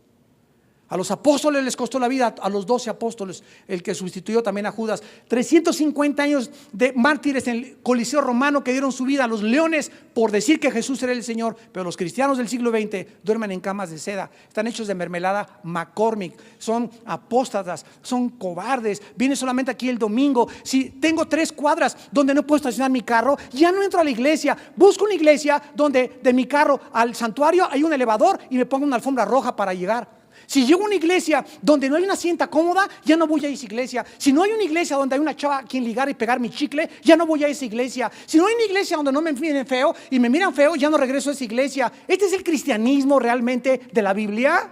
A los apóstoles les costó la vida, a los 12 apóstoles, el que sustituyó también a Judas. 350 años de mártires en el Coliseo Romano que dieron su vida a los leones por decir que Jesús era el Señor. Pero los cristianos del siglo XX duermen en camas de seda, están hechos de mermelada McCormick, son apóstatas, son cobardes. Viene solamente aquí el domingo. Si tengo 3 cuadras donde no puedo estacionar mi carro, ya no entro a la iglesia. Busco una iglesia donde de mi carro al santuario hay un elevador y me pongo una alfombra roja para llegar. Si llego a una iglesia donde no hay una sienta cómoda, ya no voy a esa iglesia. Si no hay una iglesia donde hay una chava a quien ligar y pegar mi chicle, ya no voy a esa iglesia. Si no hay una iglesia donde no me miren feo y me miran feo, ya no regreso a esa iglesia. ¿Este es el cristianismo realmente de la Biblia?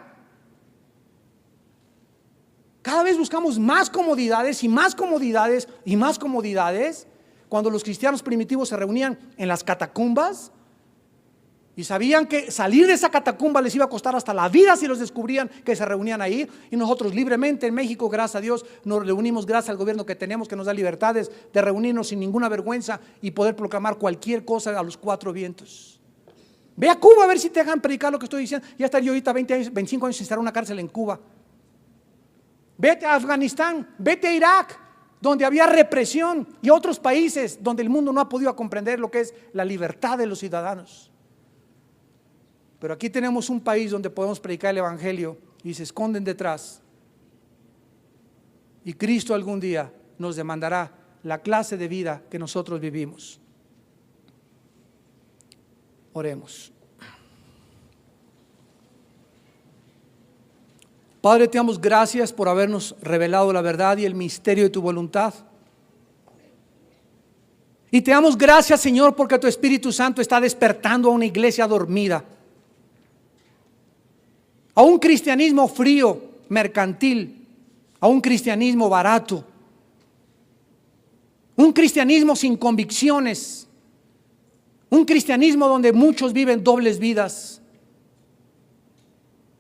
Cada vez buscamos más comodidades y más comodidades y más comodidades. Cuando los cristianos primitivos se reunían en las catacumbas y sabían que salir de esa catacumba les iba a costar hasta la vida si los descubrían que se reunían ahí, y nosotros libremente en México, gracias a Dios, nos reunimos gracias al gobierno que tenemos, que nos da libertades de reunirnos sin ninguna vergüenza y poder proclamar cualquier cosa a los 4 vientos. Ve a Cuba a ver si te dejan predicar lo que estoy diciendo. Ya estaría yo ahorita 20 años, 25 años sin estar en una cárcel en Cuba. Vete a Afganistán, vete a Irak, donde había represión, y a otros países donde el mundo no ha podido comprender lo que es la libertad de los ciudadanos. Pero aquí tenemos un país donde podemos predicar el evangelio y se esconden detrás. Y Cristo algún día nos demandará la clase de vida que nosotros vivimos. Oremos. Padre, te damos gracias por habernos revelado la verdad y el misterio de tu voluntad. Y te damos gracias, Señor, porque tu Espíritu Santo está despertando a una iglesia dormida, a un cristianismo frío, mercantil, a un cristianismo barato, un cristianismo sin convicciones, un cristianismo donde muchos viven dobles vidas.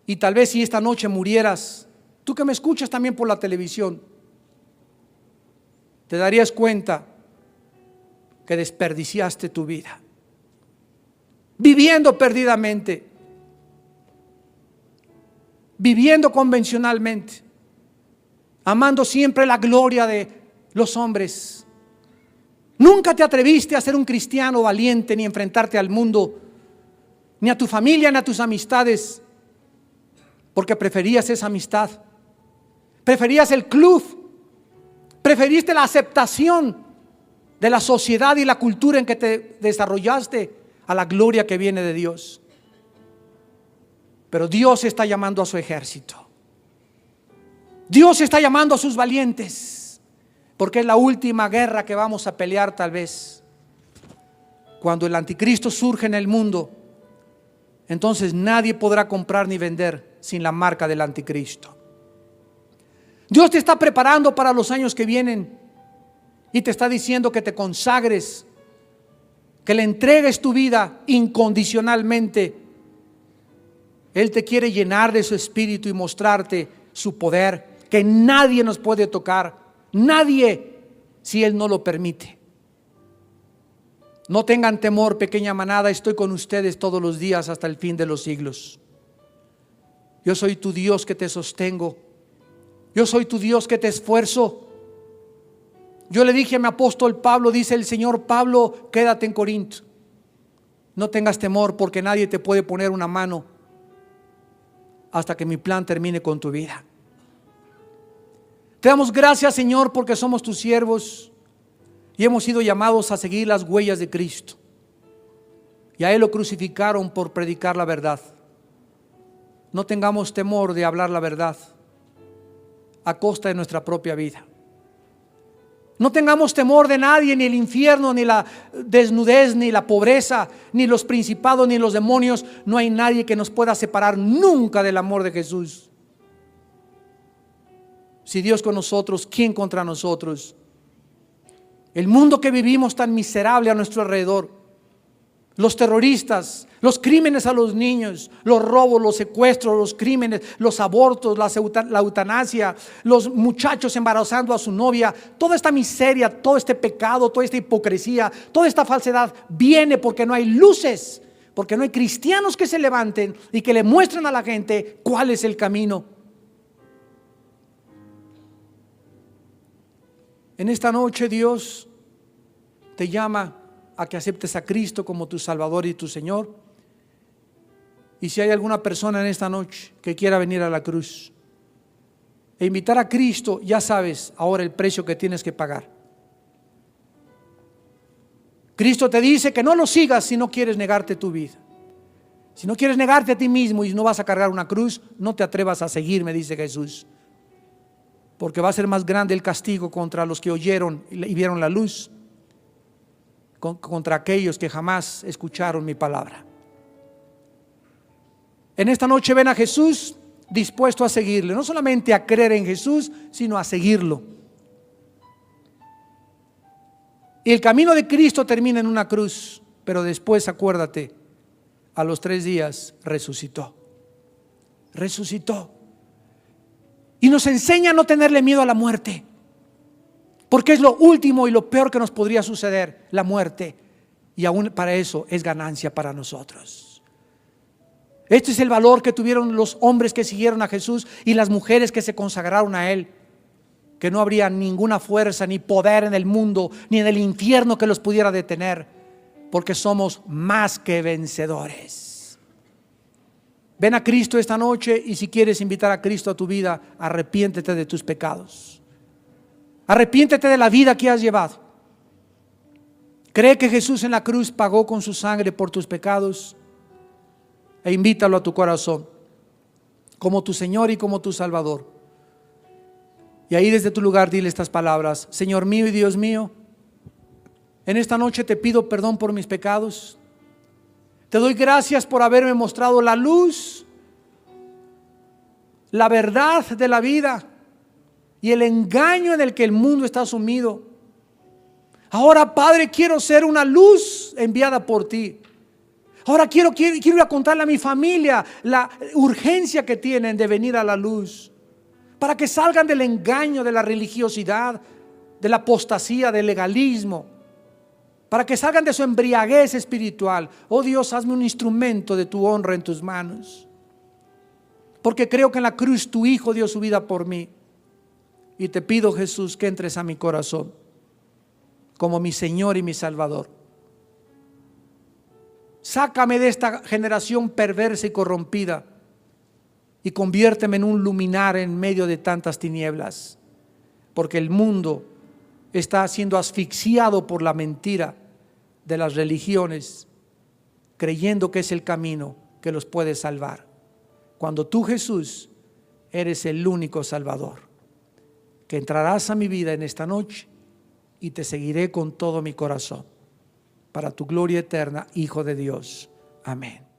Y tal vez si esta noche murieras, tú que me escuchas también por la televisión, te darías cuenta que desperdiciaste tu vida viviendo perdidamente, viviendo convencionalmente, amando siempre la gloria de los hombres. Nunca te atreviste a ser un cristiano valiente, ni enfrentarte al mundo, ni a tu familia, ni a tus amistades, porque preferías esa amistad, preferías el club, preferiste la aceptación de la sociedad y la cultura en que te desarrollaste a la gloria que viene de Dios. Pero Dios está llamando a su ejército. Dios está llamando a sus valientes, porque es la última guerra que vamos a pelear tal vez. Cuando el anticristo surge en el mundo, entonces nadie podrá comprar ni vender sin la marca del anticristo. Dios te está preparando para los años que vienen y te está diciendo que te consagres, que le entregues tu vida incondicionalmente. Él te quiere llenar de su espíritu y mostrarte su poder, que nadie nos puede tocar, nadie, si Él no lo permite. No tengan temor, pequeña manada, estoy con ustedes todos los días hasta el fin de los siglos. Yo soy tu Dios que te sostengo. Yo soy tu Dios que te esfuerzo. Yo le dije a mi apóstol Pablo, dice el Señor: Pablo, quédate en Corinto. No tengas temor, porque nadie te puede poner una mano hasta que mi plan termine con tu vida. Te damos gracias, Señor, porque somos tus siervos y hemos sido llamados a seguir las huellas de Cristo. Y a Él lo crucificaron por predicar la verdad. No tengamos temor de hablar la verdad a costa de nuestra propia vida. No tengamos temor de nadie, ni el infierno, ni la desnudez, ni la pobreza, ni los principados, ni los demonios. No hay nadie que nos pueda separar nunca del amor de Jesús. Si Dios con nosotros, ¿quién contra nosotros? El mundo que vivimos tan miserable a nuestro alrededor, los terroristas, los crímenes a los niños, los robos, los secuestros, los crímenes, los abortos, la eutanasia, los muchachos embarazando a su novia, toda esta miseria, todo este pecado, toda esta hipocresía, toda esta falsedad viene porque no hay luces, porque no hay cristianos que se levanten y que le muestren a la gente cuál es el camino. En esta noche Dios te llama a que aceptes a Cristo como tu Salvador y tu Señor. Y si hay alguna persona en esta noche que quiera venir a la cruz e invitar a Cristo, ya sabes ahora el precio que tienes que pagar. Cristo te dice que no lo sigas si no quieres negarte tu vida. Si no quieres negarte a ti mismo y no vas a cargar una cruz, no te atrevas a seguirme, dice Jesús. Porque va a ser más grande el castigo contra los que oyeron y vieron la luz, contra aquellos que jamás escucharon mi palabra. En esta noche ven a Jesús dispuesto a seguirle, no solamente a creer en Jesús, sino a seguirlo. Y el camino de Cristo termina en una cruz, pero después, acuérdate, a los 3 días resucitó. Resucitó. Y nos enseña a no tenerle miedo a la muerte, porque es lo último y lo peor que nos podría suceder, la muerte. Y aún para eso es ganancia para nosotros. Este es el valor que tuvieron los hombres que siguieron a Jesús y las mujeres que se consagraron a Él. Que no habría ninguna fuerza ni poder en el mundo ni en el infierno que los pudiera detener, porque somos más que vencedores. Ven a Cristo esta noche, y si quieres invitar a Cristo a tu vida, arrepiéntete de tus pecados. Arrepiéntete de la vida que has llevado. Cree que Jesús en la cruz pagó con su sangre por tus pecados, e invítalo a tu corazón como tu Señor y como tu Salvador. Y ahí desde tu lugar dile estas palabras: Señor mío y Dios mío, en esta noche te pido perdón por mis pecados. Te doy gracias por haberme mostrado la luz, la verdad de la vida y el engaño en el que el mundo está sumido. Ahora, Padre, quiero ser una luz enviada por ti. Ahora quiero ir a contarle a mi familia la urgencia que tienen de venir a la luz, para que salgan del engaño, de la religiosidad, de la apostasía, del legalismo, para que salgan de su embriaguez espiritual. Oh Dios, hazme un instrumento de tu honra en tus manos, porque creo que en la cruz tu Hijo dio su vida por mí. Y te pido, Jesús, que entres a mi corazón como mi Señor y mi Salvador. Sácame de esta generación perversa y corrompida y conviérteme en un luminar en medio de tantas tinieblas, porque el mundo está siendo asfixiado por la mentira de las religiones, creyendo que es el camino que los puede salvar, cuando tú, Jesús, eres el único Salvador. Que entrarás a mi vida en esta noche y te seguiré con todo mi corazón, para tu gloria eterna, Hijo de Dios. Amén.